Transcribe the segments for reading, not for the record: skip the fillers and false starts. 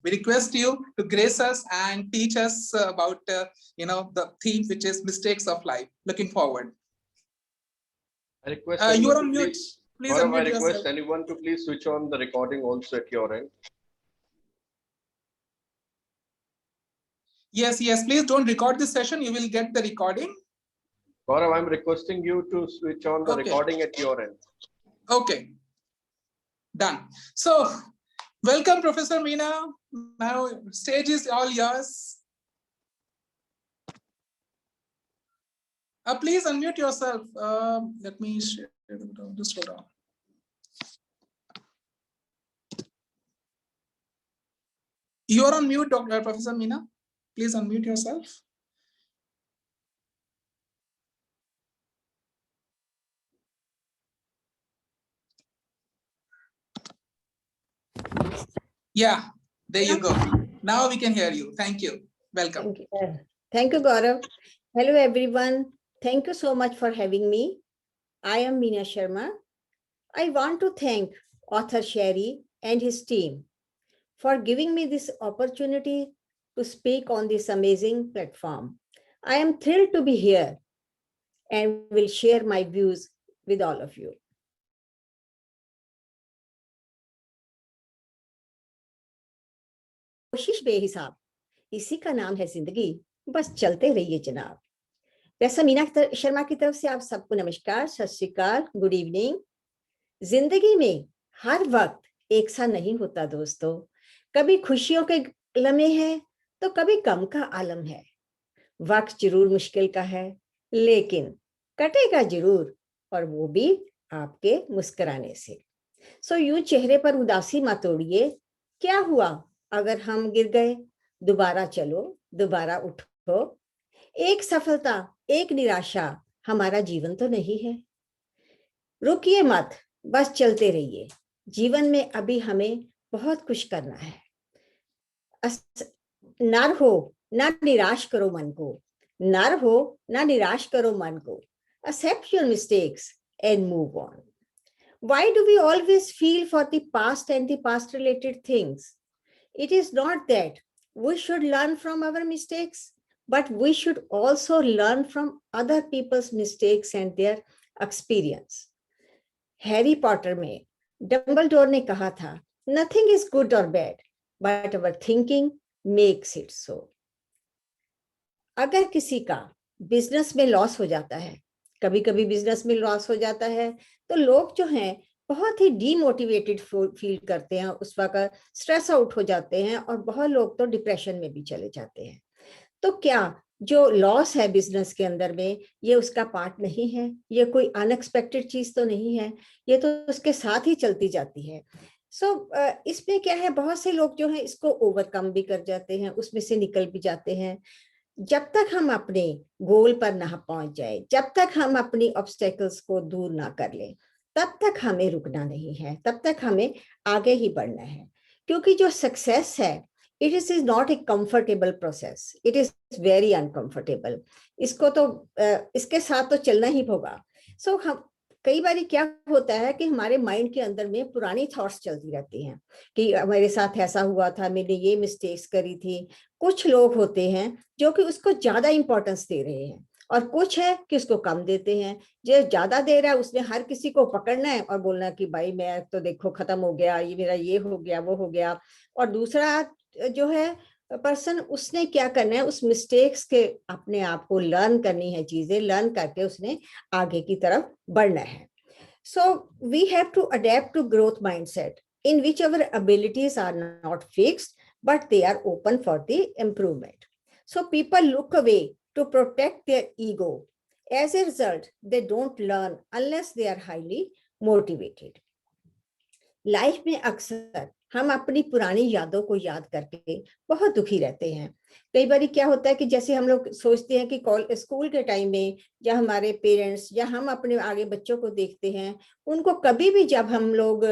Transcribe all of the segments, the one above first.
We request you to grace us and teach us about the theme, which is mistakes of life. Looking forward. I request you are on mute. Please Gaurav, I unmute request yourself. anyone to please switch on the recording also at your end. Yes, please don't record this session. You will get the recording. Gaurav, I'm requesting you to switch on the recording at your end. Okay. Done. So, welcome, Professor Meena. Now, stage is all yours. Please unmute yourself. Let me share. Just hold on. You are on mute, Professor Meena. Please unmute yourself. Yeah, there you go. Now we can hear you. Thank you. Welcome. Thank you, Gaurav. Hello, everyone. Thank you so much for having me. I am Meena Sharma. I want to thank author Sherry and his team for giving me this opportunity to speak on this amazing platform. I am thrilled to be here and will share my views with all of you. कोशिश बेहिसाब, इसी का नाम है जिंदगी, बस चलते रहिए जनाब। वैसे मीना शर्मा की तरफ से आप सबको नमस्कार, सत श्री अकाल, गुड इवनिंग। जिंदगी में हर वक्त एक सा नहीं होता दोस्तों, कभी खुशियों के लम्हे हैं तो कभी गम का आलम है। वक्त जरूर मुश्किल का है लेकिन कटेगा जरूर, और वो भी आपके मुस्कुराने से। सो यूं चेहरे पर उदासी मत तोड़िए, क्या हुआ अगर हम गिर गए, दोबारा चलो, दोबारा उठो। एक सफलता, एक निराशा हमारा जीवन तो नहीं है। रुकिए मत, बस चलते रहिए। जीवन में अभी हमें बहुत कुछ करना है। ना रहो, ना निराश करो मन को, ना रहो, ना निराश करो मन को। Accept your mistakes and move on. Why do we always feel for the past and the past related things? It is not that we should learn from our mistakes, but we should also learn from other people's mistakes and their experience. Harry Potter में Dumbledore ने कहा था, nothing is good or bad, but our thinking makes it so. अगर किसी का business में loss हो जाता है, कभी कभी बिजनेस में लॉस हो जाता है, तो लोग जो हैं बहुत ही डीमोटिवेटेड फील करते हैं, उस वक्त स्ट्रेस आउट हो जाते हैं, और बहुत लोग तो डिप्रेशन में भी चले जाते हैं। तो क्या जो लॉस है बिजनेस के अंदर में, ये उसका पार्ट नहीं है? ये कोई अनएक्सपेक्टेड चीज तो नहीं है, ये तो उसके साथ ही चलती जाती है। इसमें क्या है, बहुत से लोग जो है इसको ओवरकम भी कर जाते हैं, उसमें से निकल भी जाते हैं। जब तक हम अपने गोल पर ना पहुंच जाए, जब तक हम अपनी ऑब्स्टेकल्स को दूर ना कर लें, तब तक हमें रुकना नहीं है, तब तक हमें आगे ही बढ़ना है। क्योंकि जो सक्सेस है, it is not a comfortable process, it is very uncomfortable. इसको तो इसके साथ तो चलना ही होगा। हम कई बार क्या होता है कि हमारे माइंड के अंदर में पुरानी थॉट्स चलती रहती हैं कि मेरे साथ ऐसा हुआ था, मैंने ये मिस्टेक्स करी थी। कुछ लोग होते हैं जो कि उसको ज्यादा इंपॉर्टेंस दे रहे हैं, और कुछ है कि उसको कम देते हैं। जो ज्यादा दे रहा है उसने हर किसी को पकड़ना है और बोलना कि भाई मैं तो देखो खत्म हो गया, ये मेरा ये हो गया, वो हो गया। और दूसरा जो है पर्सन, उसने क्या करना है, उस मिस्टेक्स के अपने आप को लर्न करनी है, चीजें लर्न करके उसने आगे की तरफ बढ़ना है। So we have to adapt to growth mindset in which our abilities are not fixed but they are open for the improvement. So people look away to protect their ego. As a result, they don't learn unless they are highly motivated. Life में अक्सर हम अपनी पुरानी यादों को याद करके बहुत दुखी रहते हैं। कई बार क्या होता है कि जैसे हम लोग सोचते हैं कि स्कूल के टाइम में, या हमारे पेरेंट्स या हम अपने आगे बच्चों को देखते हैं, उनको कभी भी जब हम लोग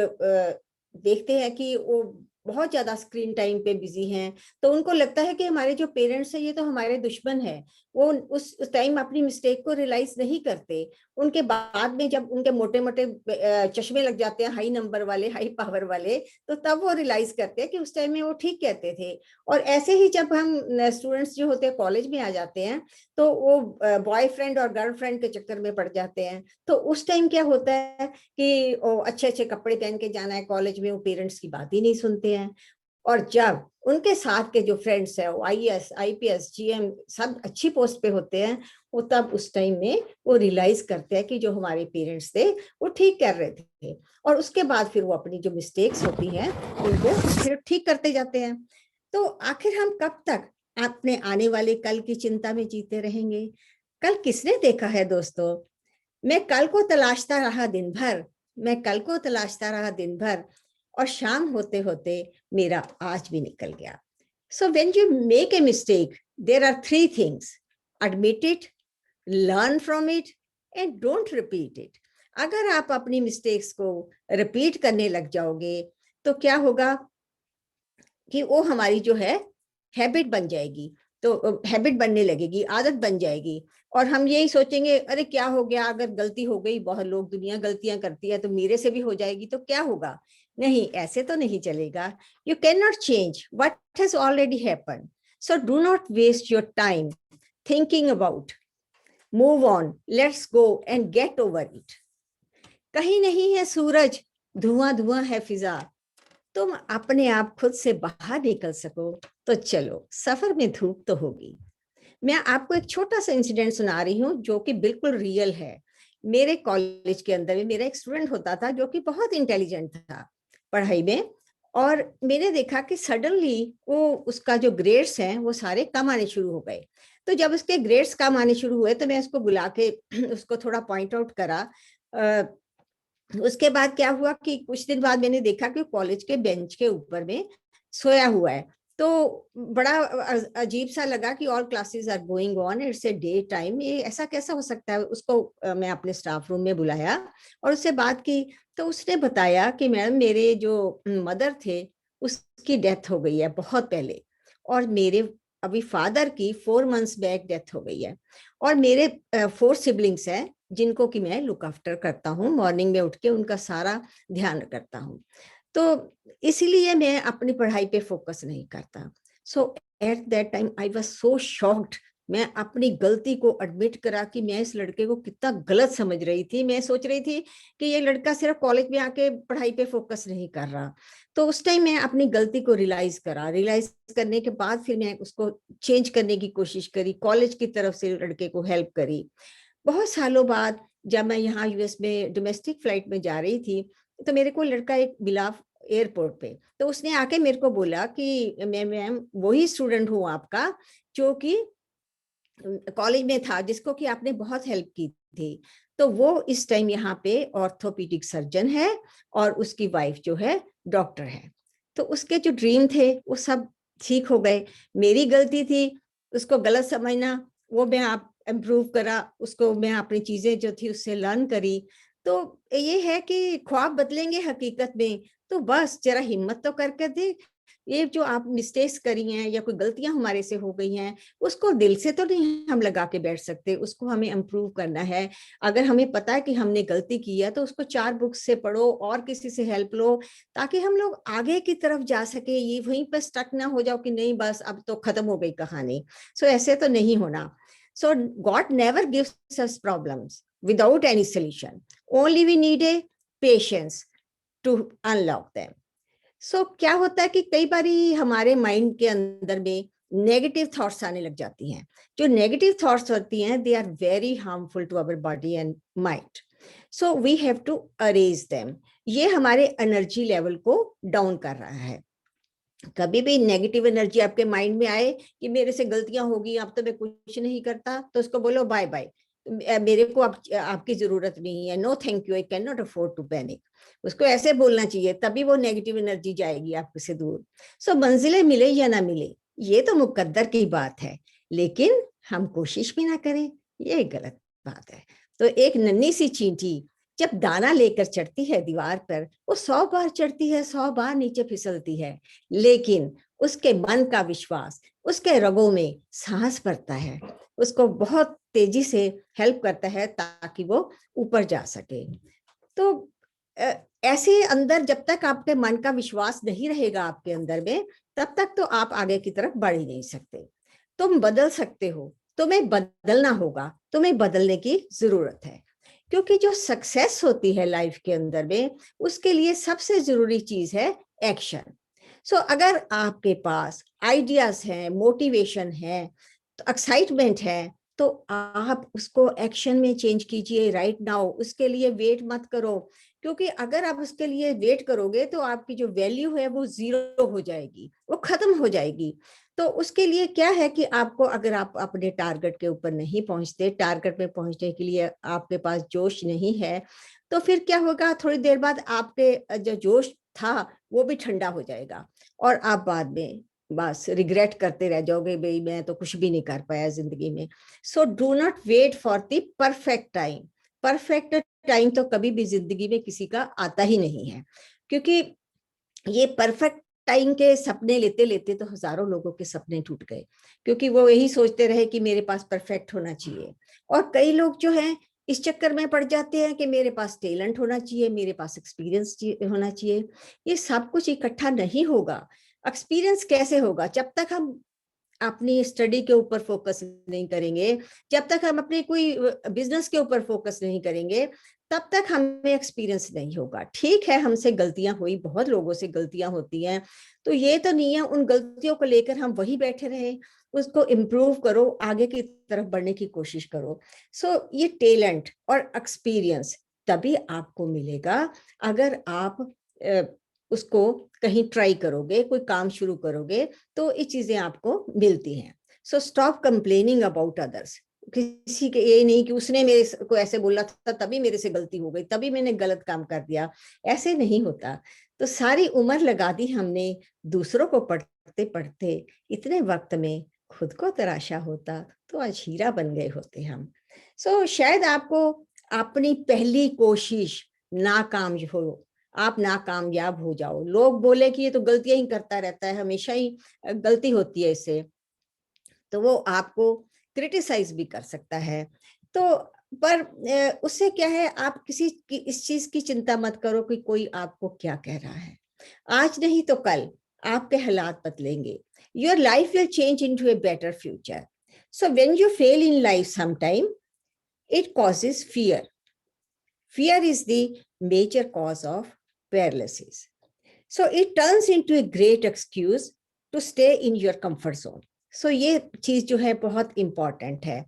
देखते हैं कि वो बहुत ज्यादा स्क्रीन टाइम पे बिजी हैं, तो उनको लगता है कि हमारे जो पेरेंट्स हैं ये तो हमारे दुश्मन है। वो उस टाइम अपनी मिस्टेक को रियलाइज नहीं करते। उनके बाद में जब उनके मोटे मोटे चश्मे लग जाते हैं, हाई नंबर वाले, हाई पावर वाले, तो तब वो रियलाइज करते हैं कि उस टाइम में वो ठीक कहते थे। और ऐसे ही जब हम स्टूडेंट्स जो होते हैं कॉलेज में आ जाते हैं, तो वो बॉयफ्रेंड और गर्लफ्रेंड के चक्कर में पड़ जाते हैं। तो उस टाइम क्या होता है कि अच्छे अच्छे कपड़े पहन के जाना है कॉलेज में, वो पेरेंट्स की बात ही नहीं सुनते हैं। और जब उनके साथ के जो फ्रेंड्स है, वो आईएएस, आईपीएस, जीएम सब अच्छी पोस्ट पे होते हैं, वो तब उस टाइम में वो रियलाइज करते हैं कि जो हमारे पेरेंट्स थे वो ठीक कर रहे थे। और उसके बाद फिर वो अपनी जो मिस्टेक्स होती हैं उनको फिर ठीक करते जाते हैं। तो आखिर हम कब तक अपने आने वाले कल की चिंता में जीते रहेंगे? कल किसने देखा है दोस्तों? मैं कल को तलाशता रहा दिन भर, मैं कल को तलाशता रहा दिन भर, और शाम होते होते मेरा आज भी निकल गया। So when you make a mistake, there are three things: admit it, learn from it, and don't repeat it. अगर आप अपनी मिस्टेक्स को रिपीट करने लग जाओगे तो क्या होगा कि वो हमारी जो है हैबिट बन जाएगी। तो हैबिट बनने लगेगी, आदत बन जाएगी, और हम यही सोचेंगे अरे क्या हो गया, अगर गलती हो गई, बहुत लोग दुनिया गलतियां करती है तो मेरे से भी हो जाएगी तो क्या होगा। नहीं, ऐसे तो नहीं चलेगा। You can not change what has already happened, so do not waste your time thinking about, move on, let's go and get over it. कहीं नहीं है सूरज, धुआं धुआं है फिजा, तुम अपने आप खुद से बाहर निकल सको तो चलो, सफर में धूप तो होगी। मैं आपको एक छोटा सा इंसिडेंट सुना रही हूँ जो कि बिल्कुल रियल है। मेरे कॉलेज के अंदर में मेरा एक स्टूडेंट होता था जो कि बहुत इंटेलिजेंट था पढ़ाई में, और मैंने देखा कि सडनली वो उसका जो ग्रेड्स हैं वो सारे कम आने शुरू हो गए। तो जब उसके ग्रेड्स कम आने शुरू हुए तो मैं उसको बुला के उसको थोड़ा पॉइंट आउट करा। उसके बाद क्या हुआ कि कुछ दिन बाद मैंने देखा कि कॉलेज के बेंच के ऊपर में सोया हुआ है। तो बड़ा अजीब सा लगा कि all classes are going on, it's a day time, ये ऐसा कैसा हो सकता है। उसको मैं अपने स्टाफ रूम में बुलाया और उससे बात की। तो उसने बताया कि मैडम मेरे जो मदर थे उसकी डेथ हो गई है बहुत पहले, और मेरे अभी फादर की 4 months बैक डेथ हो गई है, और मेरे 4 सिबलिंग्स हैं जिनको कि मैं लुक आफ्टर करता हूँ, मॉर्निंग में उठ के उनका सारा ध्यान करता हूँ। तो इसीलिए मैं अपनी पढ़ाई पे फोकस नहीं करता। So at that time I was so shocked. मैं अपनी गलती को एडमिट करा कि मैं इस लड़के को कितना गलत समझ रही थी। मैं सोच रही थी कि ये लड़का सिर्फ कॉलेज में आके पढ़ाई पे फोकस नहीं कर रहा। तो उस टाइम मैं अपनी गलती को रियलाइज करा। रियलाइज करने के बाद फिर मैं उसको चेंज करने की कोशिश करी, कॉलेज की तरफ से लड़के को हेल्प करी। बहुत सालों बाद जब मैं यहाँ यूएस में डोमेस्टिक फ्लाइट में जा रही थी तो मेरे को लड़का एक मिला एयरपोर्ट पे। तो उसने आके मेरे को बोला कि मैम वही स्टूडेंट हूँ आपका जो कि कॉलेज में था, जिसको कि आपने बहुत हेल्प की थी। तो वो इस टाइम यहाँ पे ऑर्थोपेडिक सर्जन है और उसकी वाइफ जो है डॉक्टर है। तो उसके जो ड्रीम थे वो सब ठीक हो गए। मेरी गलती थी उसको गलत समझना, वो मैं आप इम्प्रूव करा, उसको मैं अपनी चीजें जो थी उससे लर्न करी। तो ये है कि ख्वाब बदलेंगे हकीकत में, तो बस जरा हिम्मत तो करके दे। ये जो आप मिस्टेक्स करी हैं या कोई गलतियां हमारे से हो गई हैं, उसको दिल से तो नहीं हम लगा के बैठ सकते, उसको हमें इम्प्रूव करना है। अगर हमें पता है कि हमने गलती की है तो उसको 4 बुक्स से पढ़ो और किसी से हेल्प लो, ताकि हम लोग आगे की तरफ जा सके। ये वहीं पर स्टक ना हो जाओ कि नहीं बस अब तो खत्म हो गई कहानी। सो ऐसे तो नहीं होना। So god never gives us problems without any solution, only we need a patience to unlock them. So क्या होता है कि कई बारी हमारे माइंड के अंदर में नेगेटिव थॉट्स आने लग जाती हैं। जो नेगेटिव थॉट्स होती हैं they are very harmful to our body and mind, so we have to erase them. ये हमारे एनर्जी लेवल को डाउन कर रहा है। कभी भी नेगेटिव एनर्जी आपके माइंड में आए कि मेरे से गलतियां होगी, अब तो मैं कुछ नहीं करता, तो उसको बोलो बाय बाय, मेरे को आपकी जरूरत नहीं है, no thank you, I can not afford to panic. उसको ऐसे बोलना चाहिए, तभी वो नेगेटिव एनर्जी जाएगी आपसे दूर। सो मंजिलें मिले या ना मिले ये तो मुकद्दर की बात है, लेकिन हम कोशिश भी ना करें ये गलत बात है। तो एक नन्ही सी चींटी जब दाना लेकर चढ़ती है दीवार पर, वो 100 बार चढ़ती है, 100 बार नीचे फिसलती है, लेकिन उसके मन का विश्वास, उसके रगों में सांस भरता है, उसको बहुत तेजी से हेल्प करता है ताकि वो ऊपर जा सके। तो ऐसे अंदर जब तक आपके मन का विश्वास नहीं रहेगा आपके अंदर में, तब तक तो आप आगे की तरफ बढ़ ही नहीं सकते। तुम बदल सकते हो, तुम्हें बदलना होगा, तुम्हें बदलने की जरूरत है, क्योंकि जो सक्सेस होती है लाइफ के अंदर में, उसके लिए सबसे जरूरी चीज है एक्शन। सो अगर आपके पास आइडियाज हैं, मोटिवेशन है, तो एक्साइटमेंट है, तो आप उसको एक्शन में चेंज कीजिए राइट नाउ। उसके लिए वेट मत करो, क्योंकि अगर आप उसके लिए वेट करोगे तो आपकी जो वैल्यू है वो जीरो हो जाएगी, वो खत्म हो जाएगी। तो उसके लिए क्या है कि आपको, अगर आप अपने टारगेट के ऊपर नहीं पहुंचते, टारगेट में पहुंचने के लिए आपके पास जोश नहीं है, तो फिर क्या होगा, थोड़ी देर बाद आपके जो जोश था वो भी ठंडा हो जाएगा और आप बाद में बस रिग्रेट करते रह जाओगे, भाई मैं तो कुछ भी नहीं कर पाया जिंदगी में। So do not wait for the perfect time. Perfect time तो कभी भी जिंदगी में किसी का आता ही नहीं है, क्योंकि ये परफेक्ट टाइम के सपने लेते लेते तो हजारों लोगों के सपने टूट गए, क्योंकि वो यही सोचते रहे कि मेरे पास परफेक्ट होना चाहिए। और कई लोग जो हैं इस चक्कर में पड़ जाते हैं कि मेरे पास टैलेंट होना चाहिए, मेरे पास एक्सपीरियंस होना चाहिए। ये सब कुछ इकट्ठा नहीं होगा। एक्सपीरियंस कैसे होगा? जब तक हम अपनी स्टडी के ऊपर फोकस नहीं करेंगे, जब तक हम अपने कोई बिजनेस के ऊपर फोकस नहीं करेंगे, तब तक हमें एक्सपीरियंस नहीं होगा। ठीक है, हमसे गलतियां हुई, बहुत लोगों से गलतियां होती हैं, तो ये तो नहीं है उन गलतियों को लेकर हम वही बैठे रहे, उसको इम्प्रूव करो, आगे की तरफ बढ़ने की कोशिश करो। सो ये टैलेंट और एक्सपीरियंस तभी आपको मिलेगा अगर आप उसको कहीं ट्राई करोगे, कोई काम शुरू करोगे, तो ये चीजें आपको मिलती हैं। So stop complaining about others. किसी के ये नहीं कि उसने मेरे को ऐसे बोला था तभी मेरे से गलती हो गई, तभी मैंने गलत काम कर दिया, ऐसे नहीं होता। तो सारी उम्र लगा दी हमने दूसरों को पढ़ते पढ़ते, इतने वक्त में खुद को तराशा होता तो आज हीरा बन गए होते हम। सो शायद आपको अपनी पहली कोशिश नाकाम हो, आप नाकामयाब हो जाओ, लोग बोले कि ये तो गलतियां ही करता रहता है, हमेशा ही गलती होती है इससे, तो वो आपको क्रिटिसाइज भी कर सकता है। तो पर उससे क्या है, आप किसी की इस चीज की चिंता मत करो कि कोई आपको क्या कह रहा है। आज नहीं तो कल आपके हालात बदलेंगे। Your life will change into a better future. So when you fail in life sometime, it causes fear. Fear is the major cause of paralysis. So it turns into a great excuse to stay in your comfort zone. So ये चीज जो है बहुत important है।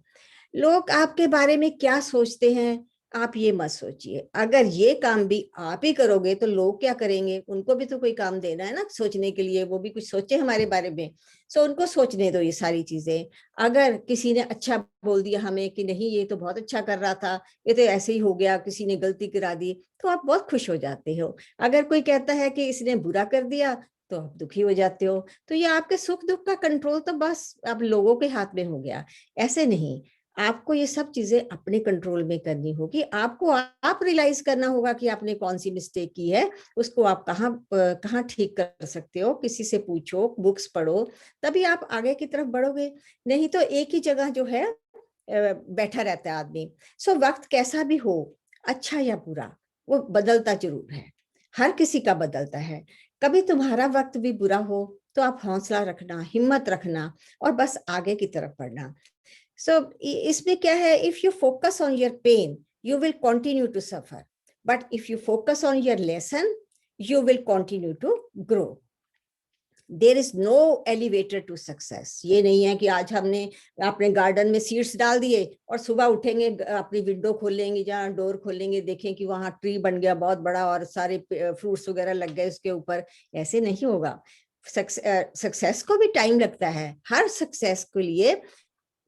लोग आपके बारे में क्या सोचते हैं आप ये मत सोचिए। अगर ये काम भी आप ही करोगे तो लोग क्या करेंगे? उनको भी तो कोई काम देना है ना सोचने के लिए, वो भी कुछ सोचे हमारे बारे में। सो उनको सोचने दो ये सारी चीजें। अगर किसी ने अच्छा बोल दिया हमें कि नहीं ये तो बहुत अच्छा कर रहा था, ये तो ऐसे ही हो गया, किसी ने गलती करा दी, तो आप बहुत खुश हो जाते हो। अगर कोई कहता है कि इसने बुरा कर दिया तो आप दुखी हो जाते हो। तो ये आपके सुख दुख का कंट्रोल तो बस अब लोगों के हाथ में हो गया। ऐसे नहीं, आपको ये सब चीजें अपने कंट्रोल में करनी होगी। आपको आप रियलाइज करना होगा कि आपने कौन सी मिस्टेक की है, उसको आप कहाँ ठीक कर सकते हो। किसी से पूछो, बुक्स पढ़ो, तभी आप आगे की तरफ बढ़ोगे। नहीं तो एक ही जगह जो है बैठा रहता है आदमी। सो वक्त कैसा भी हो, अच्छा या बुरा, वो बदलता जरूर है, हर किसी का बदलता है। कभी तुम्हारा वक्त भी बुरा हो तो आप हौसला रखना, हिम्मत रखना और बस आगे की तरफ बढ़ना। So इसमें क्या है, if you focus on your pain, you will continue to suffer. But if you focus on your lesson, you will continue to grow. There is no elevator to success. ये नहीं है कि आज हमने अपने गार्डन में सीड्स डाल दिए और सुबह उठेंगे, अपनी विंडो खोलेंगे, जहाँ डोर खोलेंगे, देखें कि वहां ट्री बन गया बहुत बड़ा और सारे फ्रूट्स वगैरह लग गए उसके ऊपर। ऐसे नहीं होगा। सक्सेस को भी टाइम लगता है, हर सक्सेस के लिए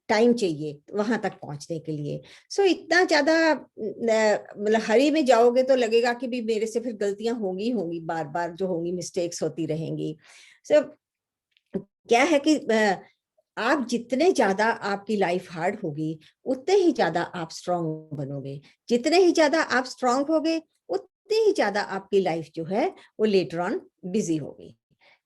टाइम चाहिए वहां तक पहुंचने के लिए। सो इतना ज्यादा मतलब हरी में जाओगे तो लगेगा कि भी मेरे से फिर गलतियां होंगी बार बार जो होंगी, मिस्टेक्स होती रहेंगी। सो क्या है कि आप जितने ज्यादा आपकी लाइफ हार्ड होगी उतने ही ज्यादा आप स्ट्रांग बनोगे, जितने ही ज्यादा आप स्ट्रांग होगे उतनी ही ज्यादा आपकी लाइफ जो है वो लेटर ऑन बिजी होगी।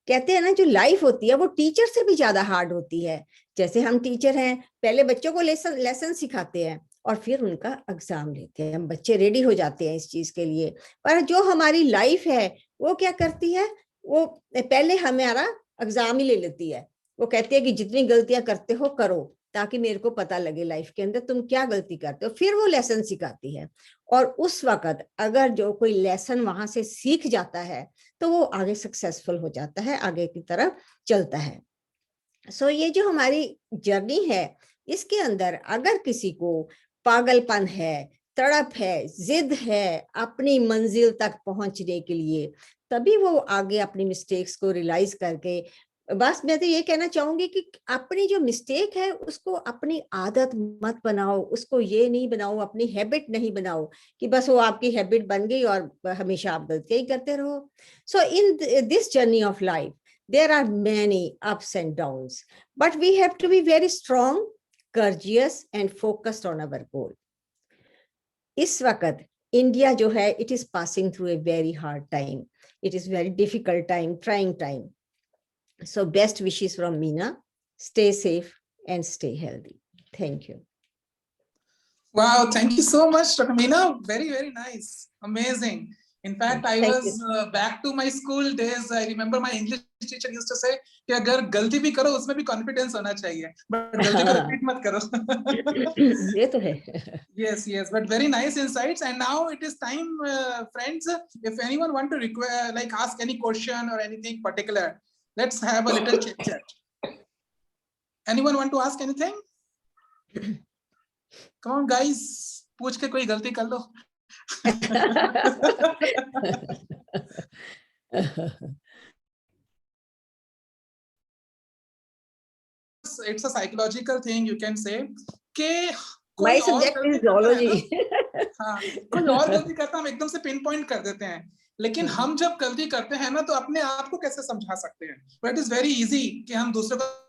कहते हैं ना, जो लाइफ होती है वो टीचर से भी ज्यादा हार्ड होती है। जैसे हम टीचर हैं, पहले बच्चों को लेसन सिखाते हैं और फिर उनका एग्जाम लेते हैं, हम बच्चे रेडी हो जाते हैं इस चीज के लिए। पर जो हमारी लाइफ है वो क्या करती है, वो पहले हमारा एग्जाम ही ले लेती है। वो कहती है कि जितनी गलतियां करते हो करो, ताकि मेरे को पता लगे लाइफ के अंदर तुम क्या गलती करते हो, फिर वो लेसन सिखाती है। और उस वक्त अगर जो कोई लेसन वहां से सीख जाता है तो वो आगे सक्सेसफुल हो जाता है, आगे की तरफ चलता है। सो ये जो हमारी जर्नी है, इसके अंदर अगर किसी को पागलपन है, तड़प है, जिद है अपनी मंजिल तक पहुंचने के लिए, तभी वो आगे अपनी मिस्टेक्स को रियलाइज करके, बस मैं तो ये कहना चाहूंगी कि अपनी जो मिस्टेक है उसको अपनी आदत मत बनाओ, उसको ये नहीं बनाओ, अपनी हैबिट नहीं बनाओ कि बस वो आपकी हैबिट बन गई और हमेशा आप गलतियां ही करते रहो। So in this journey of life there are many ups and downs, but we have to be very strong, courageous and focused on our goal. इस वक्त इंडिया जो है, it is passing through a very hard time. It is very difficult time, trying time. So best wishes from Meena. Stay safe and stay healthy. Thank you. Wow, thank you so much, Dr. Meena. Very, very nice. Amazing. In fact, I Thank was back to my school days. I remember my English teacher used to say कि अगर गलती भी करो उसमें भी confidence होना चाहिए, but गलती को repeat मत करो. ये तो है. Yes, yes, but very nice insights. And now it is time, friends. If anyone want to like ask any question or anything particular, let's have a little chit chat. Anyone want to ask anything? Come on, guys. पूछ के कोई गलती कर लो. It's a psychological thing, you can say कि My subject is zoology. हाँ, कोई और गलती करता हम एकदम से पिन पॉइंट कर देते हैं, लेकिन हम जब गलती करते हैं ना तो अपने आप को कैसे समझा सकते हैं? But it is very easy कि हम दूसरों को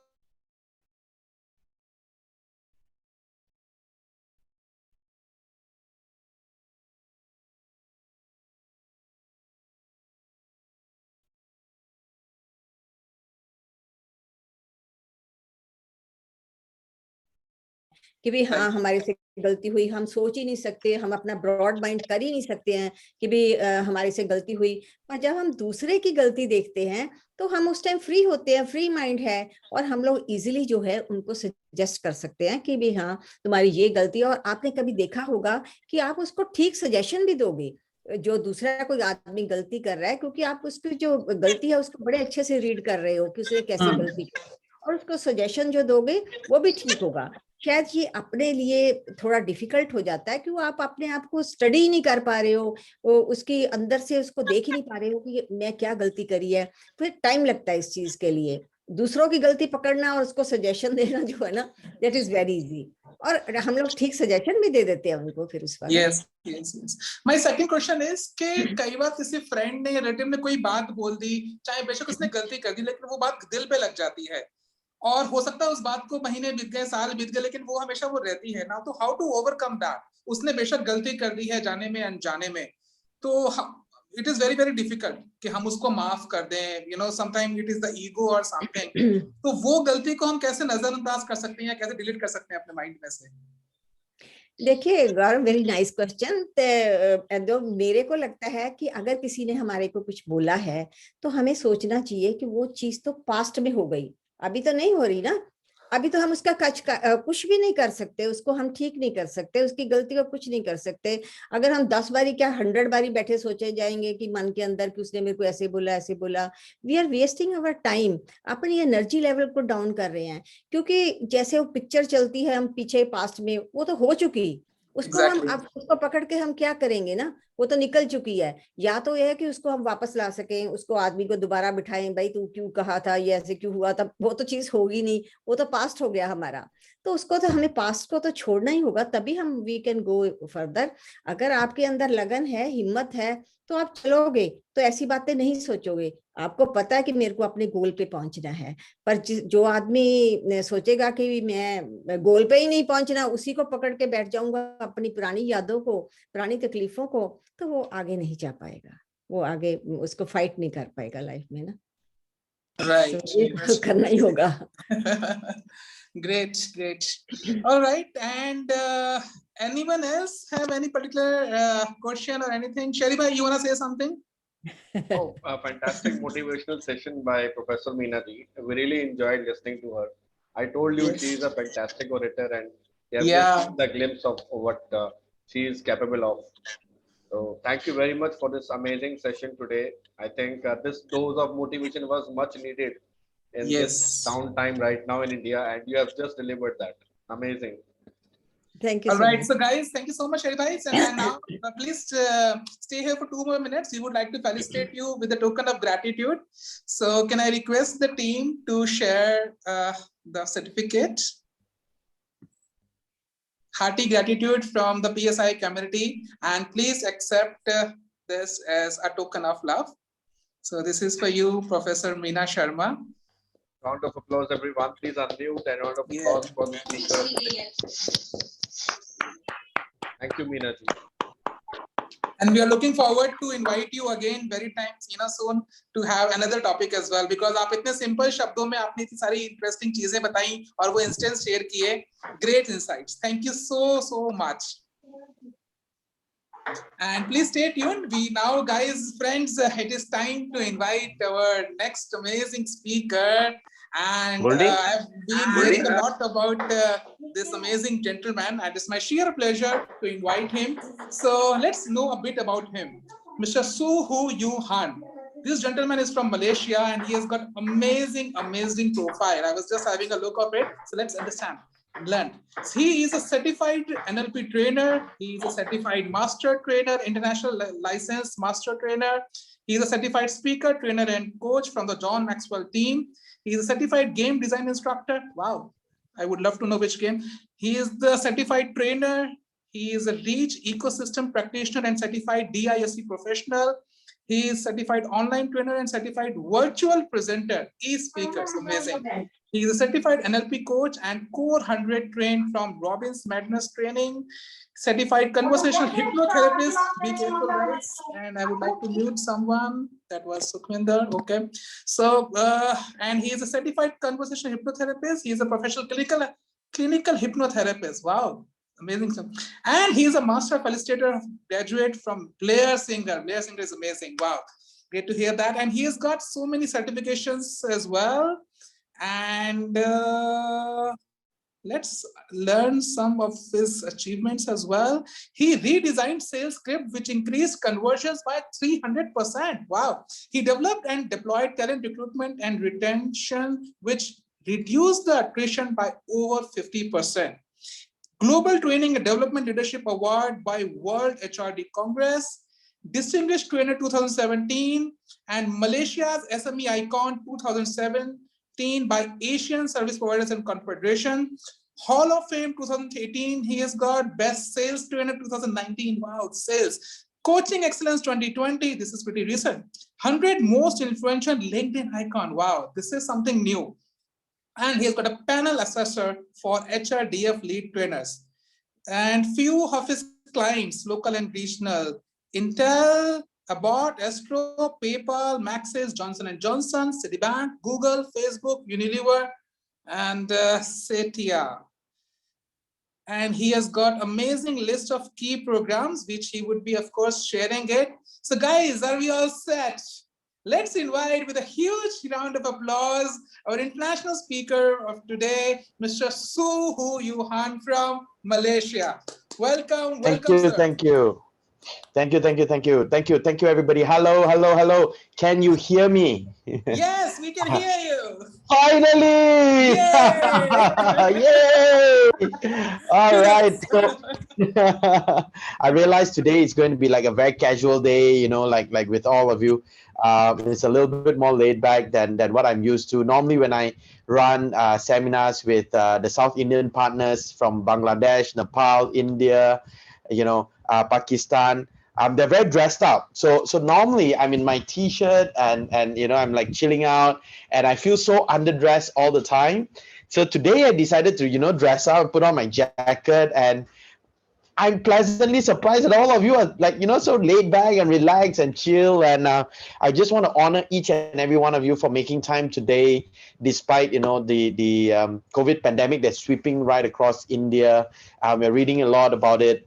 कि भी हाँ हमारे से गलती हुई, हम सोच ही नहीं सकते, हम अपना ब्रॉड माइंड कर ही नहीं सकते हैं कि भी हमारे से गलती हुई। पर जब हम दूसरे की गलती देखते हैं तो हम उस टाइम फ्री होते हैं, फ्री माइंड है, और हम लोग इजीली जो है उनको सजेस्ट कर सकते हैं कि भी हाँ तुम्हारी ये गलती है। और आपने कभी देखा होगा कि आप उसको ठीक सजेशन भी दोगे, जो दूसरा कोई आदमी गलती कर रहा है, क्योंकि आप उसकी जो गलती है उसको बड़े अच्छे से रीड कर रहे हो कि उसने कैसे गलती की, और उसको सजेशन जो दोगे वो भी ठीक होगा। शायद ये अपने लिए थोड़ा डिफिकल्ट हो जाता है कि वो आप अपने आप को स्टडी नहीं कर पा रहे हो, वो उसकी अंदर से उसको देख ही नहीं पा रहे हो कि मैं क्या गलती करी है। फिर टाइम लगता है इस चीज के लिए। दूसरों की गलती पकड़ना और उसको सजेशन देना जो है ना, दैट इज वेरी इजी, और हम लोग ठीक सजेशन भी दे देते हैं उनको फिर उस वक्त। Yes, yes, yes. My second question is कि कई बार किसी फ्रेंड ने या रिलेटिव ने कोई बात बोल दी, चाहे बेशक उसने गलती कर दी, लेकिन वो बात दिल पे लग जाती है, और हो सकता है उस बात को महीने बीत गए, साल बीत गए, लेकिन वो हमेशा वो रहती है ना। तो हाउ टू ओवरकम दैट? उसने बेशक गलती कर दी है जाने में अनजाने में, तो it is very very difficult कि हम उसको माफ कर दें, you know, sometime it is the ego और समथिंग। तो वो गलती को हम कैसे नजरअंदाज कर सकते हैं या कैसे डिलीट कर सकते हैं अपने माइंड में से? देखिए गौरव, वेरी नाइस क्वेश्चन। तो मेरे को लगता है कि अगर किसी ने हमारे को कुछ बोला है तो हमें सोचना चाहिए कि वो चीज तो पास्ट में हो गई, अभी तो नहीं हो रही ना। अभी तो हम उसका कुछ भी नहीं कर सकते, उसको हम ठीक नहीं कर सकते, उसकी गलती को कुछ नहीं कर सकते। अगर हम 10 बारी क्या 100 बारी बैठे सोचे जाएंगे कि मन के अंदर कि उसने मेरे को ऐसे बोला ऐसे बोला, we are wasting our time, अपनी एनर्जी लेवल को डाउन कर रहे हैं। क्योंकि जैसे वो पिक्चर चलती है हम पीछे पास्ट में, वो तो हो चुकी, उसको हम अब उसको पकड़ के हम क्या करेंगे ना, वो तो निकल चुकी है। या तो यह है कि उसको हम वापस ला सकें, उसको आदमी को दोबारा बिठाएं, भाई तू क्यों कहा था, ये ऐसे क्यों हुआ था, वो तो चीज होगी नहीं, वो तो पास्ट हो गया हमारा। तो उसको तो हमें पास्ट को तो छोड़ना ही होगा, तभी हम वी कैन गो फर्दर। अगर आपके अंदर लगन है, हिम्मत है, तो आप चलोगे, तो ऐसी बातें नहीं सोचोगे। आपको पता है कि मेरे को अपने गोल पे पहुंचना है। पर जो आदमी सोचेगा कि मैं गोल पे ही नहीं पहुंचना, उसी को पकड़ के बैठ जाऊंगा, अपनी पुरानी यादों को, पुरानी तकलीफों को, तो वो आगे नहीं जा पाएगा, वो आगे उसको फाइट नहीं कर पाएगा लाइफ में ना। Right. तो ये करना ही होगा। Great, great. All right. And anyone else have any particular question or anything? Sherry, you want to say something? Oh, a fantastic motivational session by Professor Meena ji. We really enjoyed listening to her. I told you she is a fantastic orator, and you have just seen the glimpse of what she is capable of. So thank you very much for this amazing session today. I think this dose of motivation was much needed in this downtime right now in India, and you have just delivered that. Amazing. Thank you. All right, so guys, thank you so much, Sherry. And now, please stay here for 2 more minutes. We would like to felicitate you with a token of gratitude. So, can I request the team to share the certificate? Hearty gratitude from the PSI community, and please accept this as a token of love. So, this is for you, Professor Meena Sharma. Round of applause, everyone. Please unmute and round of applause for the speaker. Thank you, Meena ji. And we are looking forward to invite you again very soon to have another topic as well, because आप इतने simple शब्दों में आपने इतनी सारी interesting चीजें बताई और वो instance share किए. Great insights. Thank you so much. And please stay tuned. We now, guys, friends, it is time to invite our next amazing speaker. And I've been hearing a lot about this amazing gentleman, and it's my sheer pleasure to invite him. So let's know a bit about him. Mr. Su Hu Yu Han. This gentleman is from Malaysia, and he has got amazing profile. I was just having a look of it. So let's understand. Learn. He is a certified NLP trainer. He is a certified master trainer, international licensed master trainer. He is a certified speaker, trainer, and coach from the John Maxwell team. He is a certified game design instructor. Wow, I would love to know which game. He is the certified trainer. He is a Reach ecosystem practitioner and certified DISC professional. He is certified online trainer and certified virtual presenter, e-speakers. Amazing. He is a certified NLP coach and Core 100 trained from Robbins Madness Training, certified conversational hypnotherapist. Be careful, guys. And I would like to mute someone. That was Sukhwinder. Okay. So, and he is a certified conversational hypnotherapist. He is a professional clinical hypnotherapist. Wow. Amazing. And he is a master facilitator graduate from Blair Singer. Blair Singer is amazing. Wow. Great to hear that. And he has got so many certifications as well. And let's learn some of his achievements as well. He redesigned sales script, which increased conversions by 300%. Wow. He developed and deployed talent recruitment and retention, which reduced the attrition by over 50%. Global Training and Development Leadership Award by World HRD Congress, Distinguished Trainer 2017, and Malaysia's SME Icon 2017 by Asian Service Providers and Confederation. Hall of Fame 2018, he has got Best Sales Trainer 2019. Wow, sales. Coaching Excellence 2020, this is pretty recent. 100 Most Influential LinkedIn Icon. Wow, this is something new. And he's got a panel assessor for HRDF lead trainers. And few of his clients, local and regional, Intel, Abbott, Astro, PayPal, Maxis, Johnson & Johnson, Citibank, Google, Facebook, Unilever, and Setia. And he has got amazing list of key programs, which he would be, of course, sharing it. So guys, are we all set? Let's invite with a huge round of applause our international speaker of today, Mr. Su Hu Yu Han from Malaysia. Welcome, sir. Thank you, everybody. Hello. Can you hear me? Yes, we can hear you. Finally! Yay! All right. I realized today it's going to be like a very casual day, you know, like with all of you. It's a little bit more laid back than what I'm used to. Normally, when I run seminars with the South Indian partners from Bangladesh, Nepal, India, you know, Pakistan, they're very dressed up. So normally I'm in my t-shirt and you know I'm like chilling out, and I feel so underdressed all the time. So today I decided to, you know, dress up, put on my jacket, and I'm pleasantly surprised that all of you are like, you know, so laid back and relaxed and chill. And I just want to honor each and every one of you for making time today, despite, you know, the COVID pandemic that's sweeping right across India. We're reading a lot about it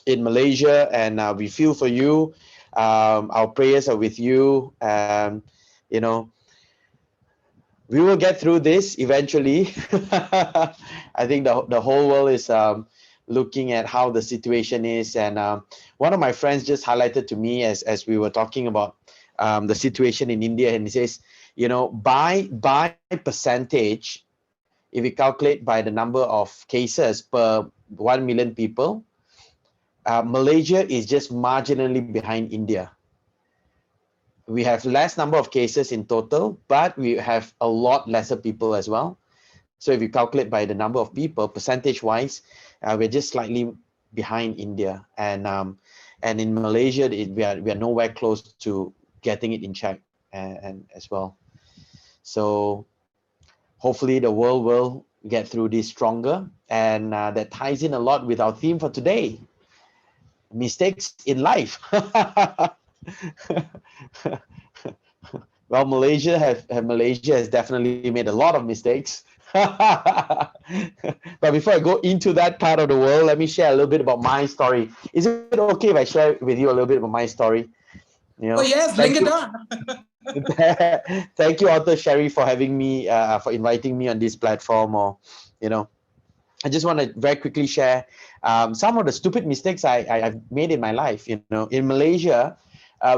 in Malaysia, and we feel for you. Our prayers are with you. You know, we will get through this eventually. I think the whole world is looking at how the situation is, and one of my friends just highlighted to me as we were talking about the situation in India, and he says, you know, by percentage, if we calculate by the number of cases per 1 million people, Malaysia is just marginally behind India. We have less number of cases in total, but we have a lot lesser people as well. So if you calculate by the number of people, percentage-wise, we're just slightly behind India, and in Malaysia, we are nowhere close to getting it in check, and as well. So hopefully the world will get through this stronger, and that ties in a lot with our theme for today: mistakes in life. Well, Malaysia has definitely made a lot of mistakes. But before I go into that part of the world, let me share a little bit about my story. Is it okay if I share with you a little bit about my story? You know, oh yes, bring it on. Thank you, Author Sherry, for having me, for inviting me on this platform. Or, you know, I just want to very quickly share some of the stupid mistakes I've made in my life. You know, in Malaysia,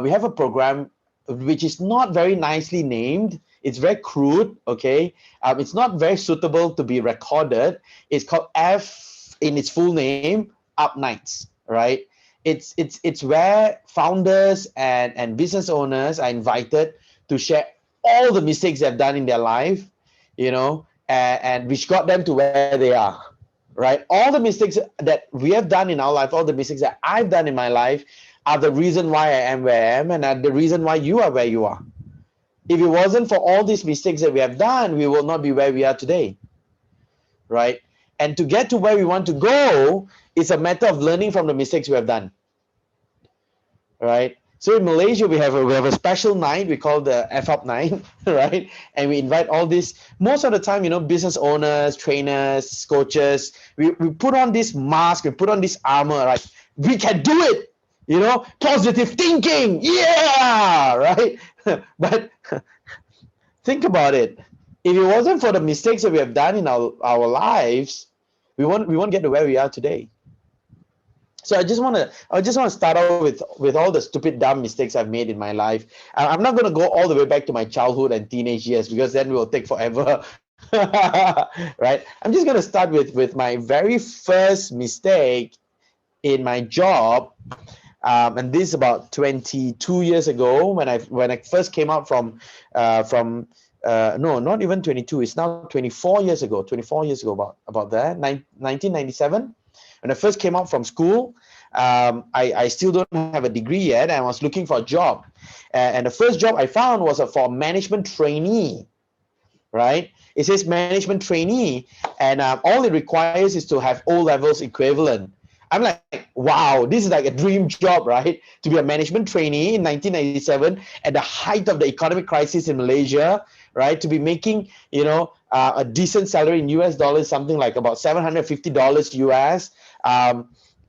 we have a program which is not very nicely named. It's very crude, okay? It's not very suitable to be recorded. It's called F in its full name, Up Nights, right? It's where founders and business owners are invited to share all the mistakes they've done in their life, you know, and which got them to where they are, right? All the mistakes that we have done in our life, all the mistakes that I've done in my life are the reason why I am where I am, and are the reason why you are where you are. If it wasn't for all these mistakes that we have done, we will not be where we are today, right? And to get to where we want to go, it's a matter of learning from the mistakes we have done, right? So in Malaysia, we have a special night we call the F Up night, right? And we invite all these, most of the time, you know, business owners, trainers, coaches. We put on this mask, we put on this armor, right? We can do it, you know, positive thinking, yeah, right? But think about it. If it wasn't for the mistakes that we have done in our lives, we won't get to where we are today. So I just want to start out with all the stupid, dumb mistakes I've made in my life. I'm not going to go all the way back to my childhood and teenage years, because then it will take forever. Right? I'm just going to start with my very first mistake in my job. And this is about 22 years ago when I first came out from no, not even 22. It's now 24 years ago. About that. 1997. When I first came out from school, I still don't have a degree yet. I was looking for a job, and the first job I found was for a management trainee. Right? It says management trainee, and all it requires is to have O-levels equivalent. I'm like, wow, this is like a dream job, right? To be a management trainee in 1997 at the height of the economic crisis in Malaysia, right? To be making, you know, a decent salary in US dollars, something like about $750 US.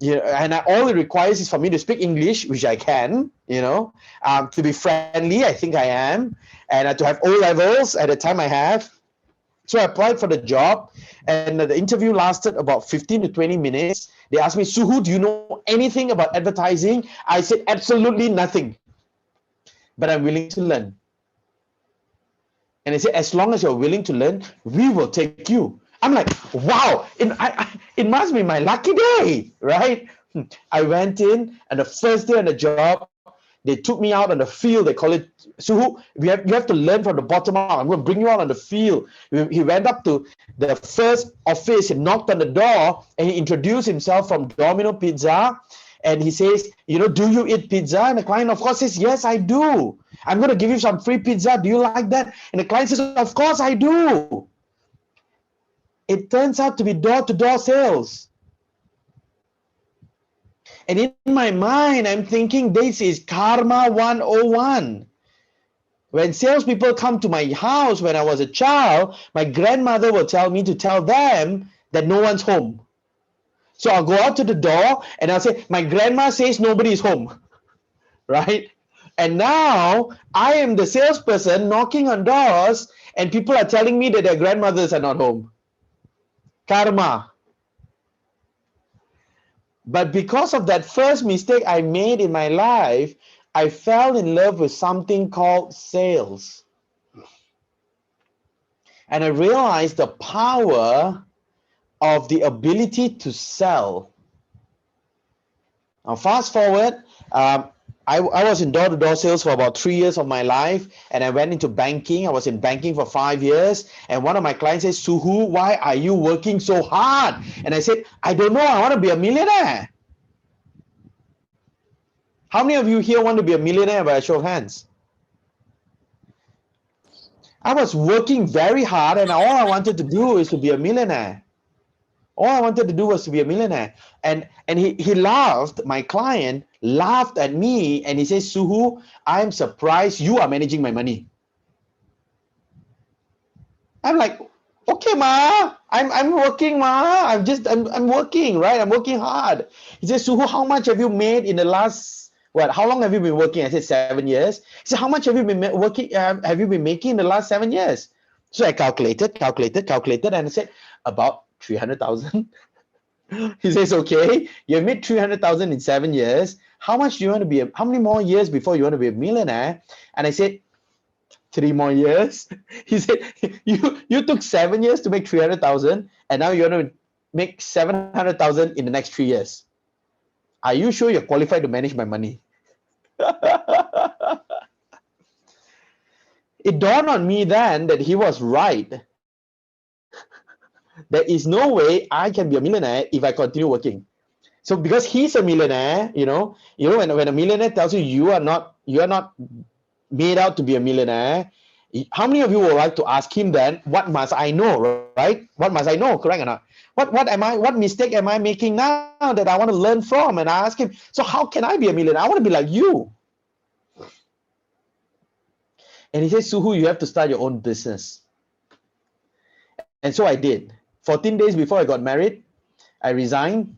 You know, and all it requires is for me to speak English, which I can, you know, to be friendly, I think I am, and to have O-levels at the time I have. So I applied for the job, and the interview lasted about 15 to 20 minutes. They asked me, Suhu, do you know anything about advertising? I said, absolutely nothing, but I'm willing to learn. And they said, as long as you're willing to learn, we will take you. I'm like, wow. it must be my lucky day, right? I went in, and the first day on the job, they took me out on the field. They call it, Suhu, you have to learn from the bottom up. I'm going to bring you out on the field. He went up to the first office, he knocked on the door, and he introduced himself from Domino Pizza. And he says, do you eat pizza? And the client, of course, says, yes, I do. I'm going to give you some free pizza. Do you like that? And the client says, of course I do. It turns out to be door-to-door sales. And in my mind, I'm thinking this is Karma 101. When salespeople come to my house when I was a child, my grandmother will tell me to tell them that no one's home. So I'll go out to the door and I'll say, my grandma says nobody's home, right? And now I am the salesperson knocking on doors and people are telling me that their grandmothers are not home. Karma. But because of that first mistake I made in my life, I fell in love with something called sales. And I realized the power of the ability to sell. Now, fast forward, I was in door-to-door sales for about 3 years of my life, and I went into banking. I was in banking for 5 years, and one of my clients says, Suhu, why are you working so hard? And I said, I don't know, I want to be a millionaire. How many of you here want to be a millionaire by a show of hands? I was working very hard, and all I wanted to do is to be a millionaire. All I wanted to do was to be a millionaire. And he laughed, my client laughed at me, and he says, Suhu, I'm surprised you are managing my money. I'm like, okay, ma, I'm working, ma. I'm working, right? I'm working hard. He says, Suhu, how much have you made in the last, how long have you been working? I said 7 years. He said, how much have you been working? Have you been making in the last 7 years? So I calculated, and I said, about 300,000. He says, okay, you have made 300,000 in 7 years. How much do you want to be? How many more years before you want to be a millionaire? And I said, 3 more years. He said, you took 7 years to make 300,000, and now you're going to make 700,000 in the next 3 years. Are you sure you're qualified to manage my money? It dawned on me then that he was right. There is no way I can be a millionaire if I continue working. So because he's a millionaire, when a millionaire tells you you are not made out to be a millionaire, how many of you would like to ask him then, what must I know, right? What must I know, correct or not? What mistake am I making now that I want to learn from? And I ask him, so how can I be a millionaire? I want to be like you. And he says, Suhu, you have to start your own business. And so I did. 14 days before I got married, I resigned.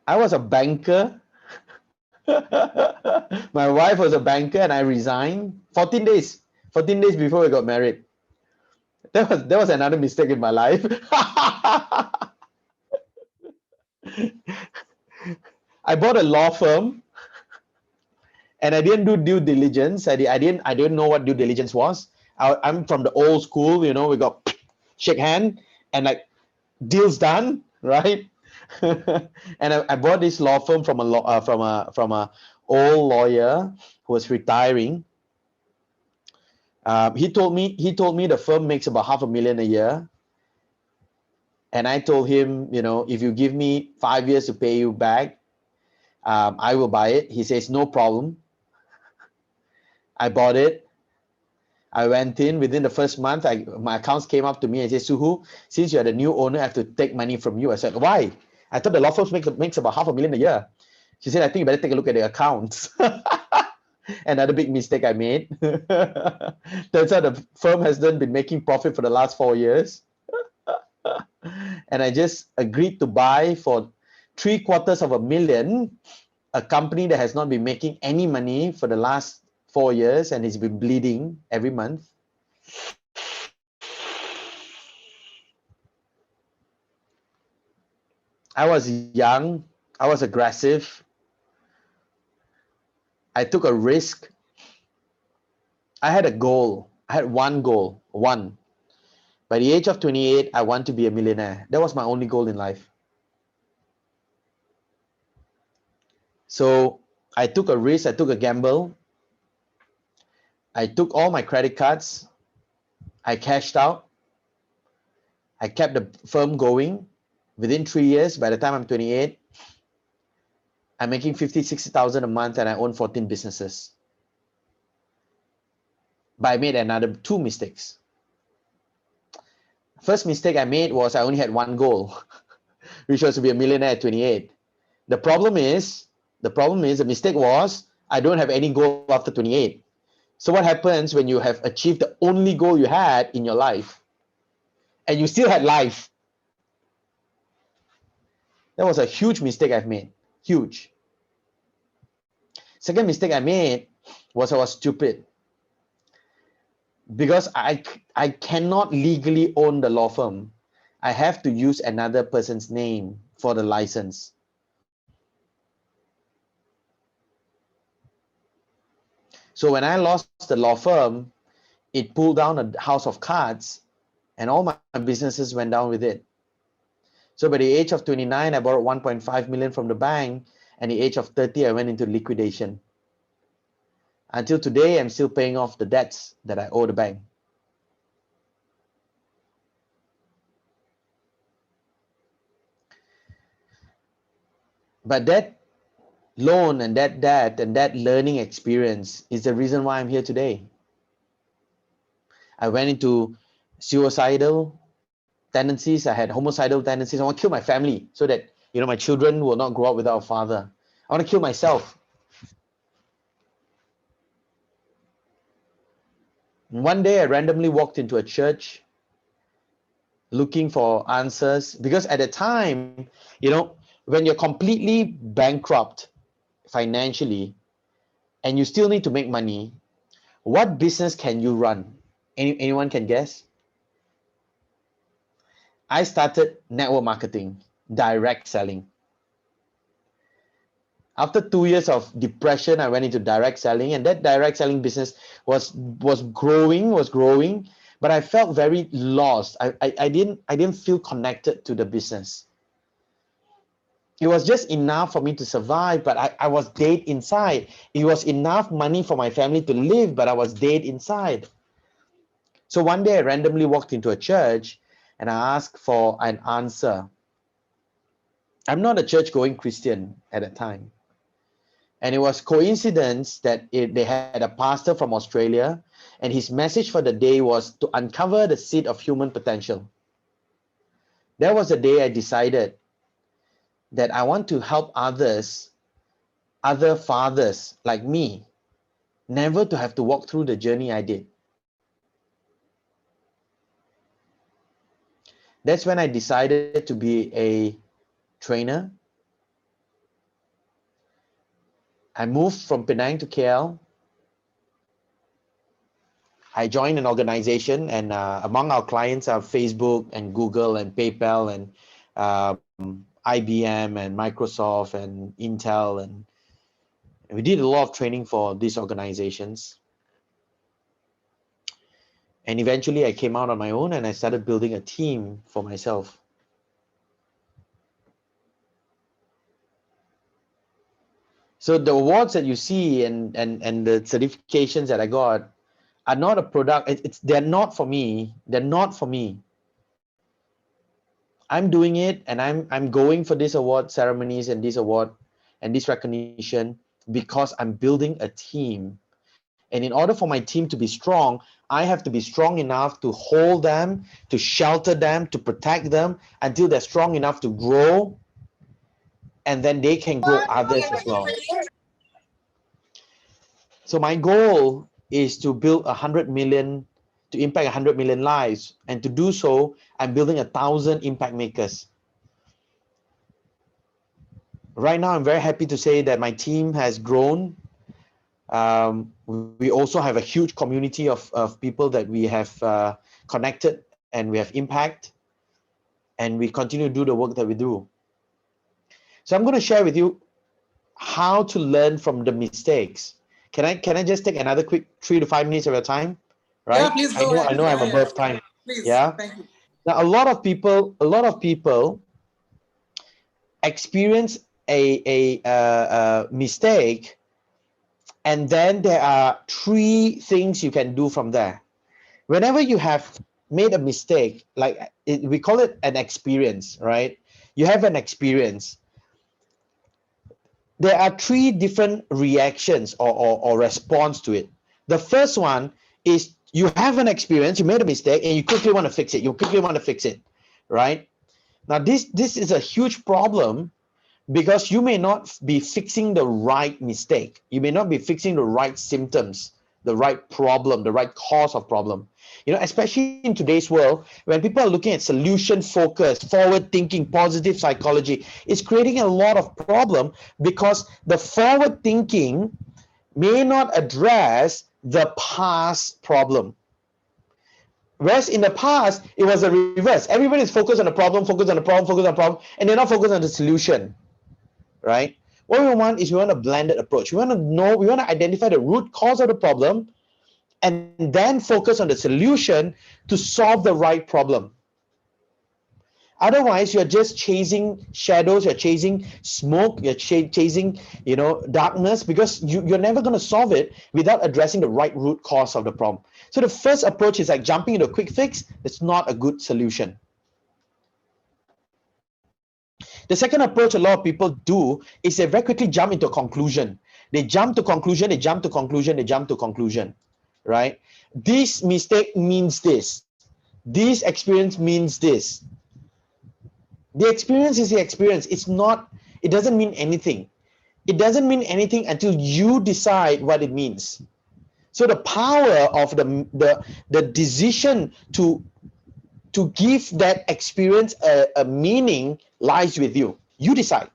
I was a banker. My wife was a banker and I resigned 14 days before we got married. That was another mistake in my life. I bought a law firm and I didn't do due diligence. I didn't know what due diligence was. I'm from the old school, we got shake hand and like deals done, right? And I bought this law firm from a old lawyer who was retiring. He told me the firm makes about $500,000 a year, and I told him, if you give me 5 years to pay you back, I will buy it. He says no problem. I bought it. I went in within the first month. My accounts came up to me and said, Suhu, since you're the new owner, I have to take money from you. I said, why? I thought the law firm makes about $500,000 a year. She said, I think you better take a look at the accounts. Another big mistake I made. Turns out the firm hasn't been making profit for the last 4 years. And I just agreed to buy for $750,000 a company that has not been making any money for the last 4 years and it's been bleeding every month. I was young. I was aggressive. I took a risk. I had a goal. I had one goal. By the age of 28, I want to be a millionaire. That was my only goal in life. So I took a risk, I took a gamble. I took all my credit cards. I cashed out. I kept the firm going. Within 3 years, by the time I'm 28, I'm making 50, 60,000 a month and I own 14 businesses. But I made another 2 mistakes. First mistake I made was I only had one goal, which was to be a millionaire at 28. The problem is the mistake was I don't have any goal after 28. So what happens when you have achieved the only goal you had in your life and you still had life? That was a huge mistake I've made. Huge. Second mistake I made was I was stupid. Because I cannot legally own the law firm. I have to use another person's name for the license. So when I lost the law firm, it pulled down a house of cards and all my businesses went down with it. So by the age of 29, I borrowed 1.5 million from the bank, and the age of 30, I went into liquidation. Until today, I'm still paying off the debts that I owe the bank. But that loan and that debt and that learning experience is the reason why I'm here today. I went into suicidal tendencies. I had homicidal tendencies. I want to kill my family so that, you know, my children will not grow up without a father. I want to kill myself. One day I randomly walked into a church looking for answers, because at the time, you know, when you're completely bankrupt financially and you still need to make money, what business can you run? Anyone can guess? I started network marketing, direct selling. After 2 years of depression, I went into direct selling, and that direct selling business was growing, but I felt very lost. I didn't feel connected to the business. It was just enough for me to survive, but I was dead inside. It was enough money for my family to live, but I was dead inside. So one day I randomly walked into a church and I asked for an answer. I'm not a church-going Christian at that time. And it was coincidence that they had a pastor from Australia, and his message for the day was to uncover the seed of human potential. That was the day I decided that I want to help others, other fathers like me, never to have to walk through the journey I did. That's when I decided to be a trainer. I moved from Penang to KL. I joined an organization, and among our clients are Facebook and Google and PayPal and IBM and Microsoft and Intel, and we did a lot of training for these organizations. And eventually I came out on my own and I started building a team for myself. So the awards that you see and the certifications that I got are not a product. They're not for me. They're not for me. I'm doing it, and I'm going for these award ceremonies and this award and this recognition because I'm building a team. And in order for my team to be strong, I have to be strong enough to hold them, to shelter them, to protect them until they're strong enough to grow, and then they can grow others as well. So my goal is to build 100 million, to impact 100 million lives. And to do so, I'm building 1,000 impact makers. Right now, I'm very happy to say that my team has grown. We also have a huge community of people that we have connected and we have impact, and we continue to do the work that we do. So I'm going to share with you how to learn from the mistakes. Can I just take another quick 3 to 5 minutes of your time? Right? Yeah, please go ahead. I know I'm above time. Please. Yeah. Thank you. Now, a lot of people experience a mistake, and then there are 3 things you can do from there. Whenever you have made a mistake, like we call it an experience, right? You have an experience. There are 3 different reactions or response to it. The first one is you have an experience, you made a mistake, and you quickly want to fix it. You quickly want to fix it, right? Now, this is a huge problem, because you may not be fixing the right mistake. You may not be fixing the right symptoms, the right problem, the right cause of problem. You know, especially in today's world, when people are looking at solution focused, forward thinking, positive psychology, it's creating a lot of problem, because the forward thinking may not address the past problem. Whereas in the past, it was the reverse. Everybody is focused on the problem, focused on the problem, focused on the problem, and they're not focused on the solution. Right? What we want is we want a blended approach. We want to identify the root cause of the problem, and then focus on the solution to solve the right problem. Otherwise, you're just chasing shadows, you're chasing smoke, you're chasing, darkness, because you're never going to solve it without addressing the right root cause of the problem. So the first approach is like jumping into a quick fix. It's not a good solution. The second approach a lot of people do is they very quickly jump into a conclusion. They jump to conclusion, they jump to conclusion, they jump to conclusion, right? This mistake means this. This experience means this. The experience is the experience. It doesn't mean anything. It doesn't mean anything until you decide what it means. So the power of the decision to give that experience a meaning lies with you. You decide.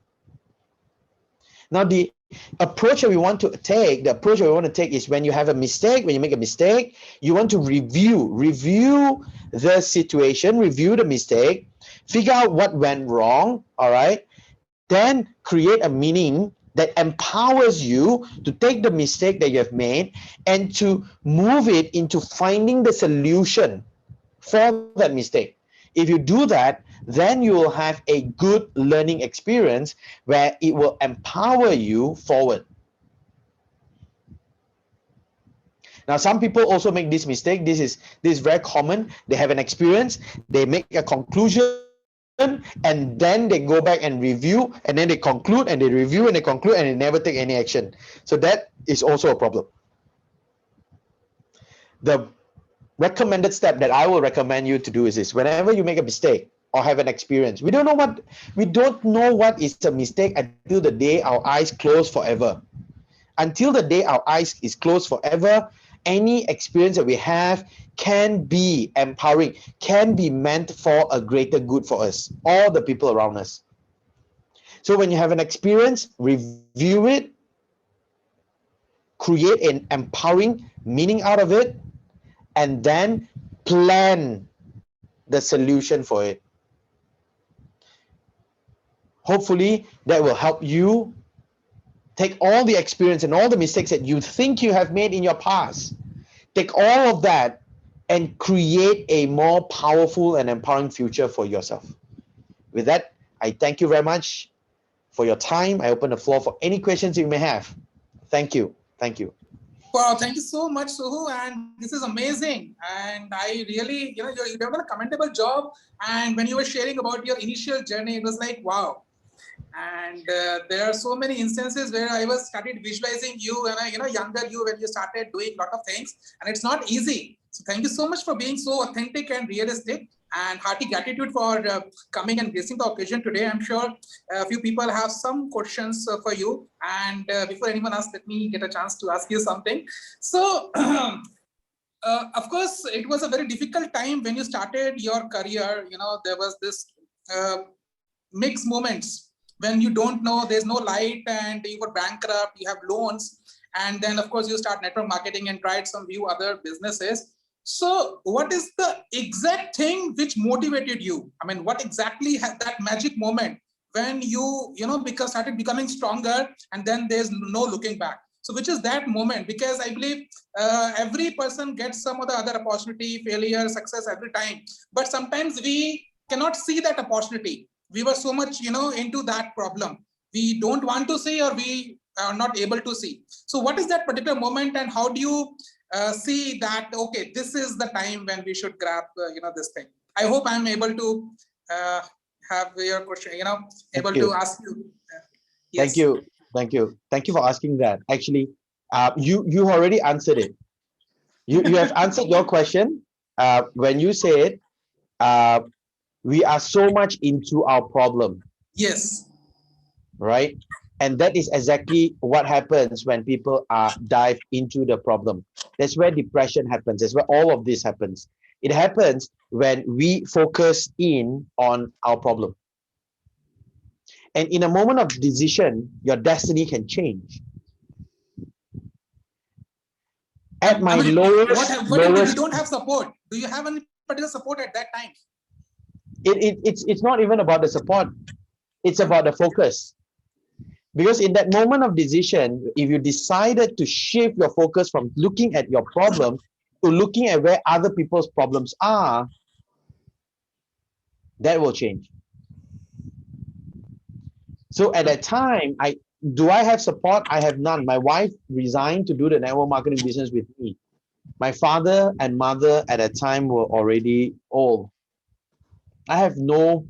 Now, the approach that we want to take, is when you have a mistake, when you make a mistake, you want to review the situation, review the mistake, figure out what went wrong, all right? Then create a meaning that empowers you to take the mistake that you have made and to move it into finding the solution for that mistake. If you do that, then you will have a good learning experience where it will empower you forward. Now, some people also make this mistake. This is very common. They have an experience, they make a conclusion, and then they go back and review, and then they conclude and they review and they conclude, and they never take any action. So that is also a problem. The recommended step that I will recommend you to do is this: whenever you make a mistake or have an experience, we don't know what is a mistake until the day our eyes close forever. Until the day our eyes is closed forever, any experience that we have can be empowering, can be meant for a greater good for us, all the people around us. So when you have an experience, review it, create an empowering meaning out of it, and then plan the solution for it. Hopefully that will help you take all the experience and all the mistakes that you think you have made in your past, take all of that and create a more powerful and empowering future for yourself. With that, I thank you very much for your time. I open the floor for any questions you may have. Thank you. Thank you. Wow, thank you so much, Sohu, and this is amazing. And I really, you've done a commendable job. And when you were sharing about your initial journey, it was like, wow. And there are so many instances where I started visualizing you and younger you when you started doing a lot of things, and it's not easy. So thank you so much for being so authentic and realistic, and hearty gratitude for coming and gracing the occasion today. I'm sure a few people have some questions for you, and before anyone asks, let me get a chance to ask you something. So of course, it was a very difficult time when you started your career. There was this mixed moments when you don't know, there's no light, and you got bankrupt, you have loans, and then of course you start network marketing and tried some few other businesses. So what is the exact thing which motivated you? I mean, what exactly had that magic moment when you started becoming stronger, and then there's no looking back? So which is that moment? Because I believe every person gets some of the other opportunity, failure, success every time. But sometimes we cannot see that opportunity. We were so much, into that problem. We don't want to see, or we are not able to see. So what is that particular moment, and how do you see that, okay, this is the time when we should grab, this thing? I hope I'm able to have your question, able to ask you. Yes. Thank you. Thank you for asking that. Actually, you already answered it. You have answered your question when you said we are so much into our problem. Yes. Right? And that is exactly what happens when people dive into the problem. That's where depression happens. That's where all of this happens. It happens when we focus in on our problem. And in a moment of decision, your destiny can change. At my lowest, what if you don't have support? Do you have any particular support at that time? It's not even about the support. It's about the focus. Because in that moment of decision, if you decided to shift your focus from looking at your problem to looking at where other people's problems are, that will change. So at that time, do I have support? I have none. My wife resigned to do the network marketing business with me. My father and mother at that time were already old. I have no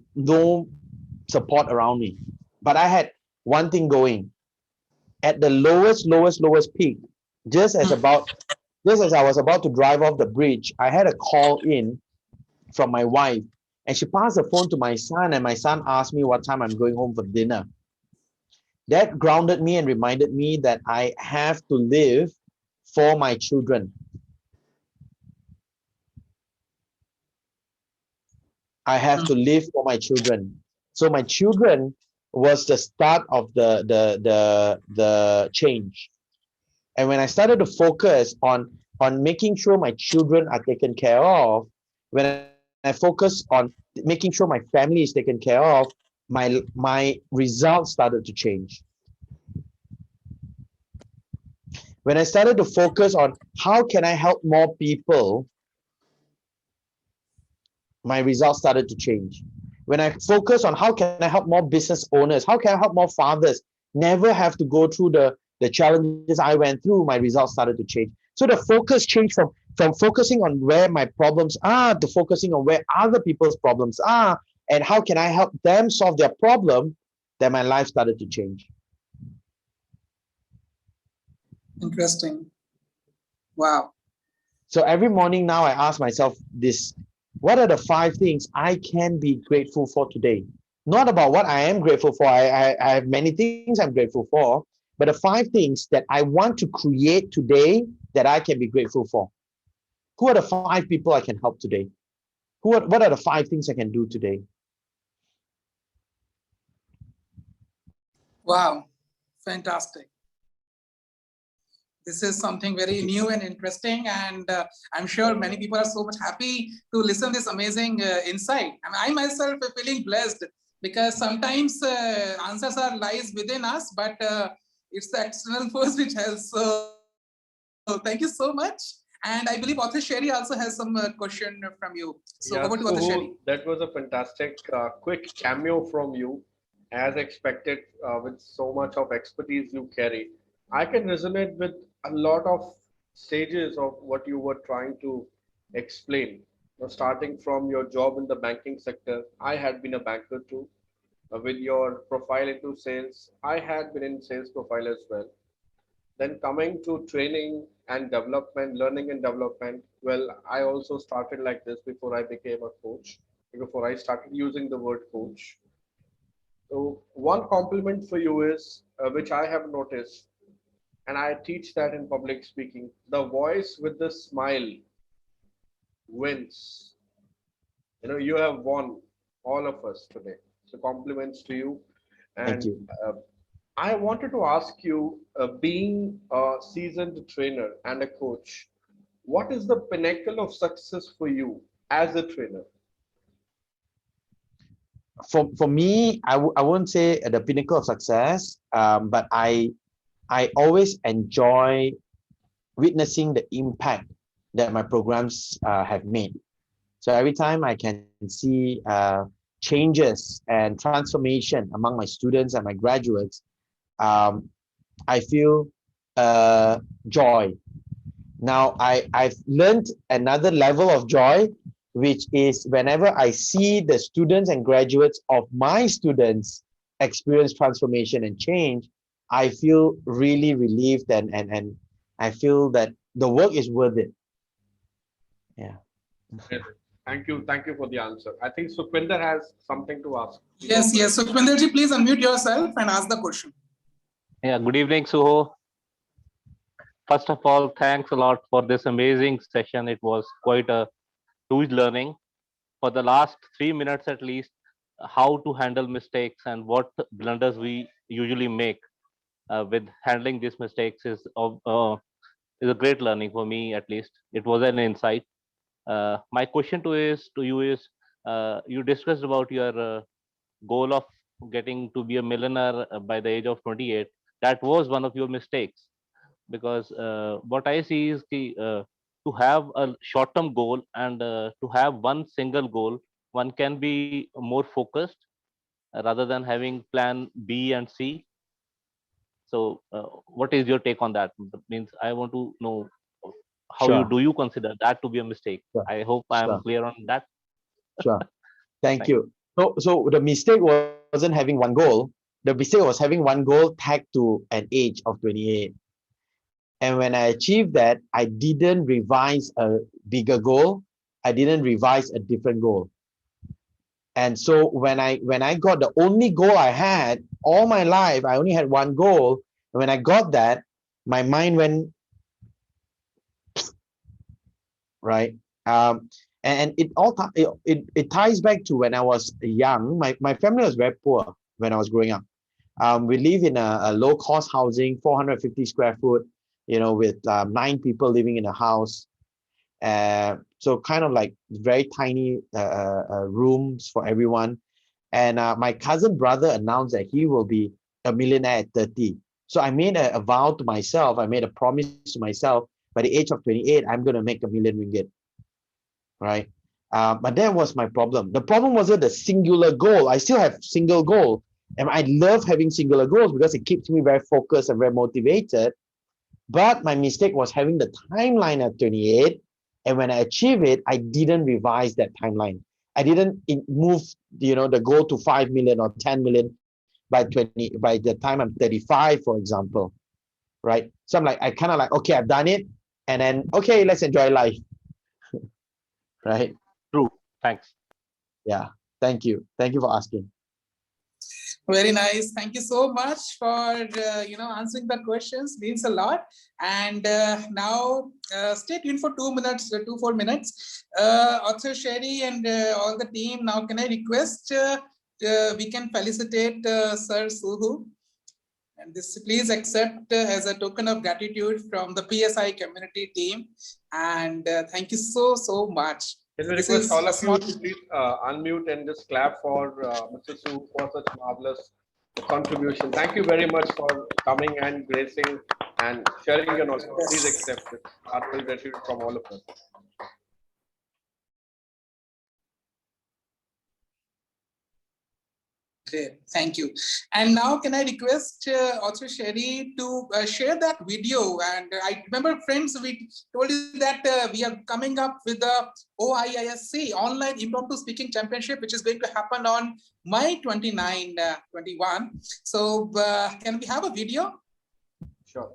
support around me. But I had one thing going. At the lowest peak, just as I was about to drive off the bridge, I had a call in from my wife, and she passed the phone to my son, and my son asked me what time I'm going home for dinner. That grounded me and reminded me that I have to live for my children. I have to live for my children. So my children was the start of the change. And when I started to focus on making sure my children are taken care of, when I focus on making sure my family is taken care of, my results started to change. When I started to focus on how can I help more people, my results started to change. When I focus on how can I help more business owners, how can I help more fathers never have to go through the challenges I went through, my results started to change. So the focus changed from focusing on where my problems are to focusing on where other people's problems are and how can I help them solve their problem, then my life started to change. Interesting. Wow. So every morning now I ask myself this, what are the 5 things I can be grateful for today? Not about what I am grateful for. I have many things I'm grateful for, but the 5 things that I want to create today that I can be grateful for. Who are the 5 people I can help today? What are the 5 things I can do today? Wow, fantastic. This is something very new and interesting, and I'm sure many people are so much happy to listen this amazing insight. I myself am feeling blessed because sometimes answers are lies within us, but it's the external force which helps. So thank you so much. And I believe Author Sherry also has some question from you. So over to Author Sherry. That was a fantastic quick cameo from you, as expected, with so much of expertise you carry. I can resonate with a lot of stages of what you were trying to explain. Starting from your job in the banking sector, I had been a banker too. With your profile into sales, I had been in sales profile as well. Then coming to training and development, learning and development, well, I also started like this before I became a coach, before I started using the word coach. So one compliment for you is, which I have noticed, and I teach that in public speaking, the voice with the smile wins. You have won all of us today. So compliments to you. And thank you. I wanted to ask you, being a seasoned trainer and a coach, what is the pinnacle of success for you as a trainer? For me, I wouldn't say the pinnacle of success, but I I always enjoy witnessing the impact that my programs have made. So every time I can see changes and transformation among my students and my graduates, I feel joy. Now I've learned another level of joy, which is whenever I see the students and graduates of my students experience transformation and change, I feel really relieved and I feel that the work is worth it. Yeah. Thank you for the answer. I think Sukhvinder has something to ask. Yes. Sukhvinder ji, please unmute yourself and ask the question. Yeah, good evening, Suho. First of all, thanks a lot for this amazing session. It was quite a huge learning. For the last 3 minutes at least, how to handle mistakes and what blunders we usually make with handling these mistakes is a great learning for me. At least it was an insight. My question to you is, you discussed about your goal of getting to be a millionaire by the age of 28. That was one of your mistakes, because what I see is to have a short-term goal and to have one single goal, one can be more focused rather than having plan B and C. So what is your take on that? Means I want to know how Sure. you consider that to be a mistake. Sure. I hope I am clear on that. Sure. Thank you. So the mistake wasn't having one goal. The mistake was having one goal tagged to an age of 28. And when I achieved that, I didn't revise a bigger goal. I didn't revise a different goal. And so when I got the only goal I had all my life, I only had one goal. And when I got that, my mind went right. And it all it ties back to when I was young. My family was very poor when I was growing up. We live in a low cost housing, 450 square foot, with 9 people living in a house. So kind of like very tiny rooms for everyone. And my cousin brother announced that he will be a millionaire at 30. So I made a vow to myself. I made a promise to myself. By the age of 28, I'm going to make 1 million ringgit. Right. But that was my problem. The problem wasn't the singular goal. I still have single goal. And I love having singular goals because it keeps me very focused and very motivated. But my mistake was having the timeline at 28. And when I achieve it, I didn't revise that timeline. I didn't move, the goal to 5 million or 10 million by the time I'm 35, for example. Right. So I'm like, I kind of like, okay, I've done it. And then, okay, let's enjoy life. Right. True. Thanks. Yeah. Thank you. Thank you for asking. Very nice. Thank you so much for answering the questions. Means a lot. And now stay tuned for 2 minutes, 4 minutes. Author Sherry and all the team. Now, can I request we can felicitate Sir Suho, and this please accept as a token of gratitude from the PSI community team. And thank you so much. Can we request all of you to please unmute and just clap for Mr. Su for such marvelous contribution. Thank you very much for coming and gracing and sharing your knowledge. Please accept it. Heartfelt gratitude from all of us. Great, thank you. And now can I request also Sherry to share that video? And I remember, friends, we told you that we are coming up with the OIISC Online Impromptu Speaking Championship, which is going to happen on May 29, 21. So can we have a video? Sure.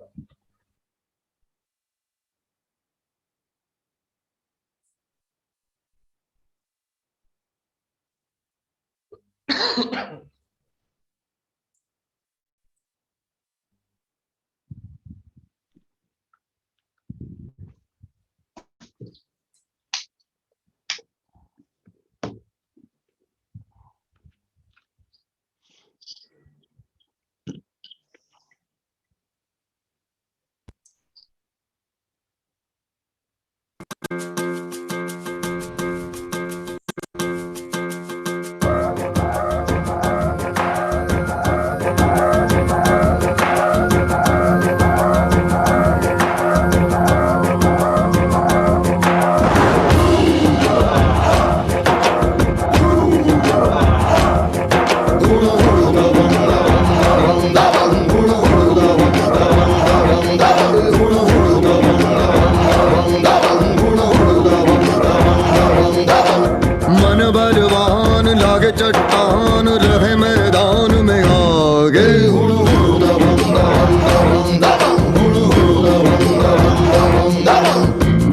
चट्टान रहे मैदान में आगे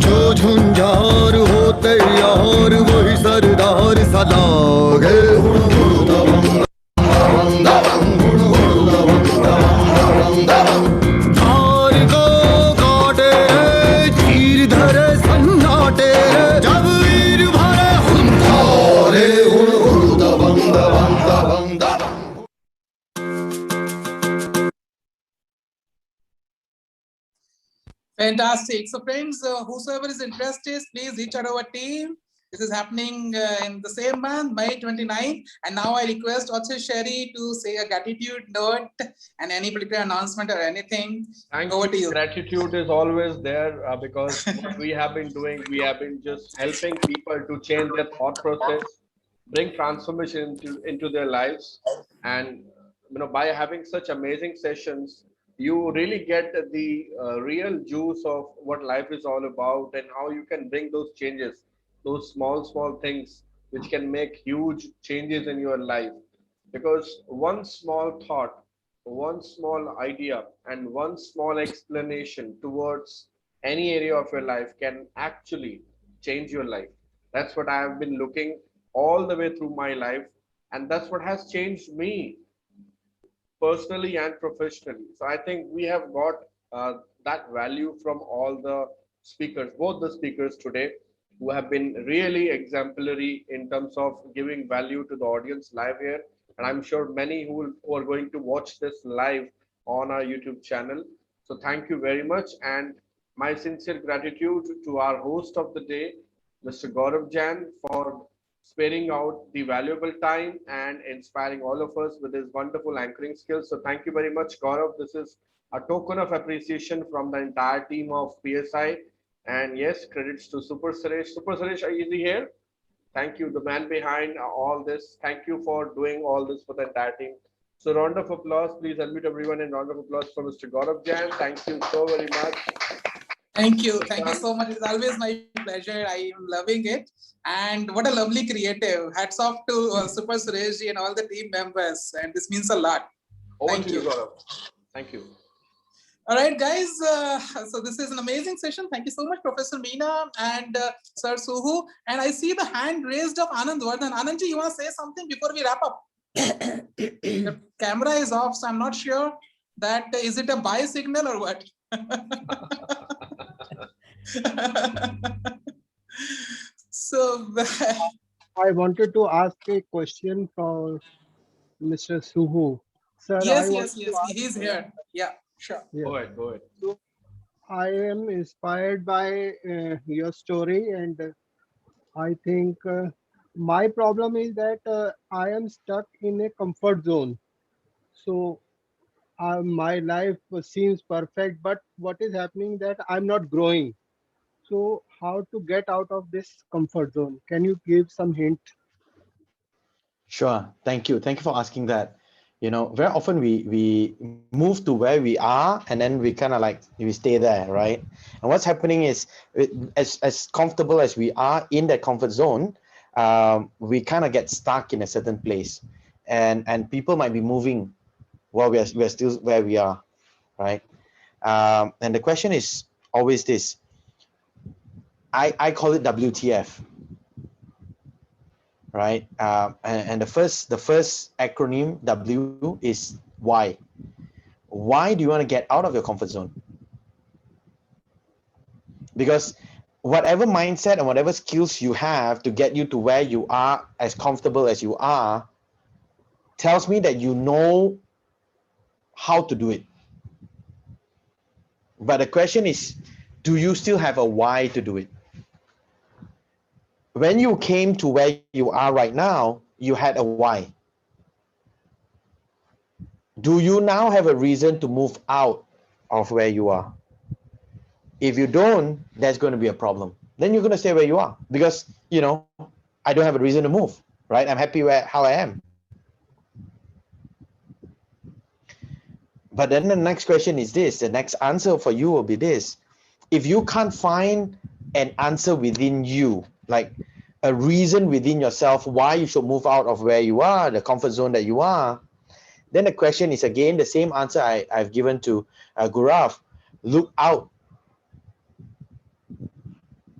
जो झुंझार होते यार वही सरदार सदागे धार को काटे चीर धरे सन्नाटे जब वीर भरे हुंकारे Fantastic. So friends, whosoever is interested, please reach out our team. This is happening in the same month, May 29. And now I request also Sherry to say a gratitude note and any particular announcement or anything. Thank Over you. to you. Gratitude is always there because what we have been doing, we have been just helping people to change their thought process, bring transformation into their lives. And by having such amazing sessions, you really get the real juice of what life is all about and how you can bring those changes, those small things which can make huge changes in your life. Because one small thought, one small idea, and one small explanation towards any area of your life can actually change your life. That's what I have been looking all the way through my life, and that's what has changed me personally and professionally. So I think we have got that value from all the speakers, both the speakers today, who have been really exemplary in terms of giving value to the audience live here. And I'm sure many who are going to watch this live on our YouTube channel. So thank you very much. And my sincere gratitude to our host of the day, Mr. Gaurav Jain, for sparing out the valuable time and inspiring all of us with his wonderful anchoring skills. So thank you very much, Gaurav. This is a token of appreciation from the entire team of PSI. And yes, credits to Super Suresh. Super Suresh, are you here? Thank you, the man behind all this. Thank you for doing all this for the entire team. So round of applause, please unmute everyone, and round of applause for Mr. Gaurav Jain. Thank you so very much. Thank you so much. It's always my pleasure. I am loving it. And what a lovely creative. Hats off to Super Suresh and all the team members. And this means a lot. Thank you, Gaurav. Thank you. All right, guys. So this is an amazing session. Thank you so much, Professor Meena and Sir Suhu. And I see the hand raised of Anand Vardhan. Anandji, you want to say something before we wrap up? The camera is off, so I'm not sure that is it a buy signal or what? So I wanted to ask a question for Mr. Suhu. Sir, yes, he's here. Yeah, sure. Yeah. Go ahead. So, I am inspired by your story, and I think my problem is that I am stuck in a comfort zone. So my life seems perfect, but what is happening that I'm not growing. So how to get out of this comfort zone? Can you give some hint? Sure. Thank you for asking that. Very often we move to where we are, and then we kind of we stay there, right? And what's happening is, as comfortable as we are in that comfort zone, we kind of get stuck in a certain place, and people might be moving while we're still where we are, right? And the question is always this. I call it WTF, right? And the first acronym W is why. Why do you want to get out of your comfort zone? Because whatever mindset and whatever skills you have to get you to where you are, as comfortable as you are, tells me that you know how to do it. But the question is, do you still have a why to do it? When you came to where you are right now, you had a why. Do you now have a reason to move out of where you are? If you don't, that's going to be a problem. Then you're going to stay where you are because, I don't have a reason to move, right? I'm happy how I am. But then the next question is this. The next answer for you will be this. If you can't find an answer within you, like a reason within yourself why you should move out of where you are, the comfort zone that you are, then the question is again the same answer I've given to Gurav. Look out.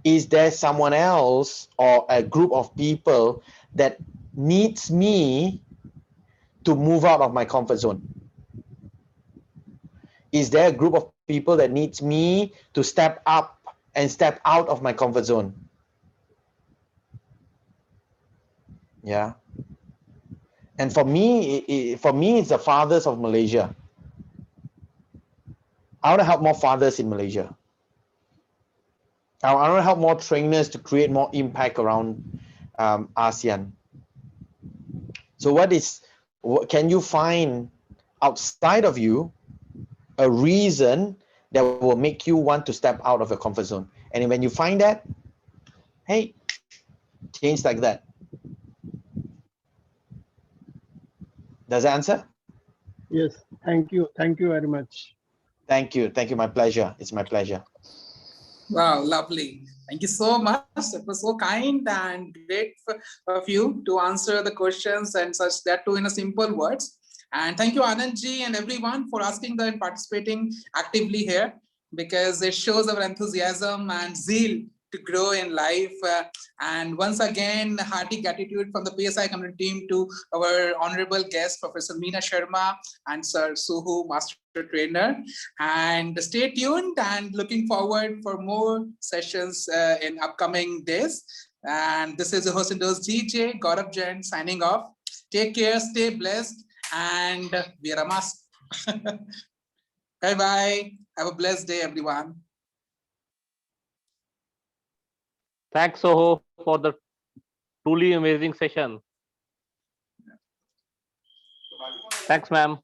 Is there someone else or a group of people that needs me to move out of my comfort zone? Is there a group of people that needs me to step up and step out of my comfort zone? Yeah. And for me, it's the fathers of Malaysia. I want to help more fathers in Malaysia. I want to help more trainers to create more impact around ASEAN. So what can you find outside of you a reason that will make you want to step out of your comfort zone? And when you find that, hey, change like that. Does that answer? Yes, thank you very much. Thank you, my pleasure. It's my pleasure. Wow, lovely. Thank you so much. It was so kind and great of you to answer the questions and such, that too in a simple words. And thank you, Anandji, and everyone for asking and participating actively here, because it shows our enthusiasm and zeal to grow in life. And once again, hearty gratitude from the PSI community team to our honorable guest, Professor Meena Sharma and Sir Suhu, Master Trainer. And stay tuned and looking forward for more sessions in upcoming days. And this is your host and host DJ Gaurav Jain signing off. Take care, stay blessed, and wear a mask. Bye-bye. Have a blessed day, everyone. Thanks, Soho, for the truly amazing session. Thanks, ma'am.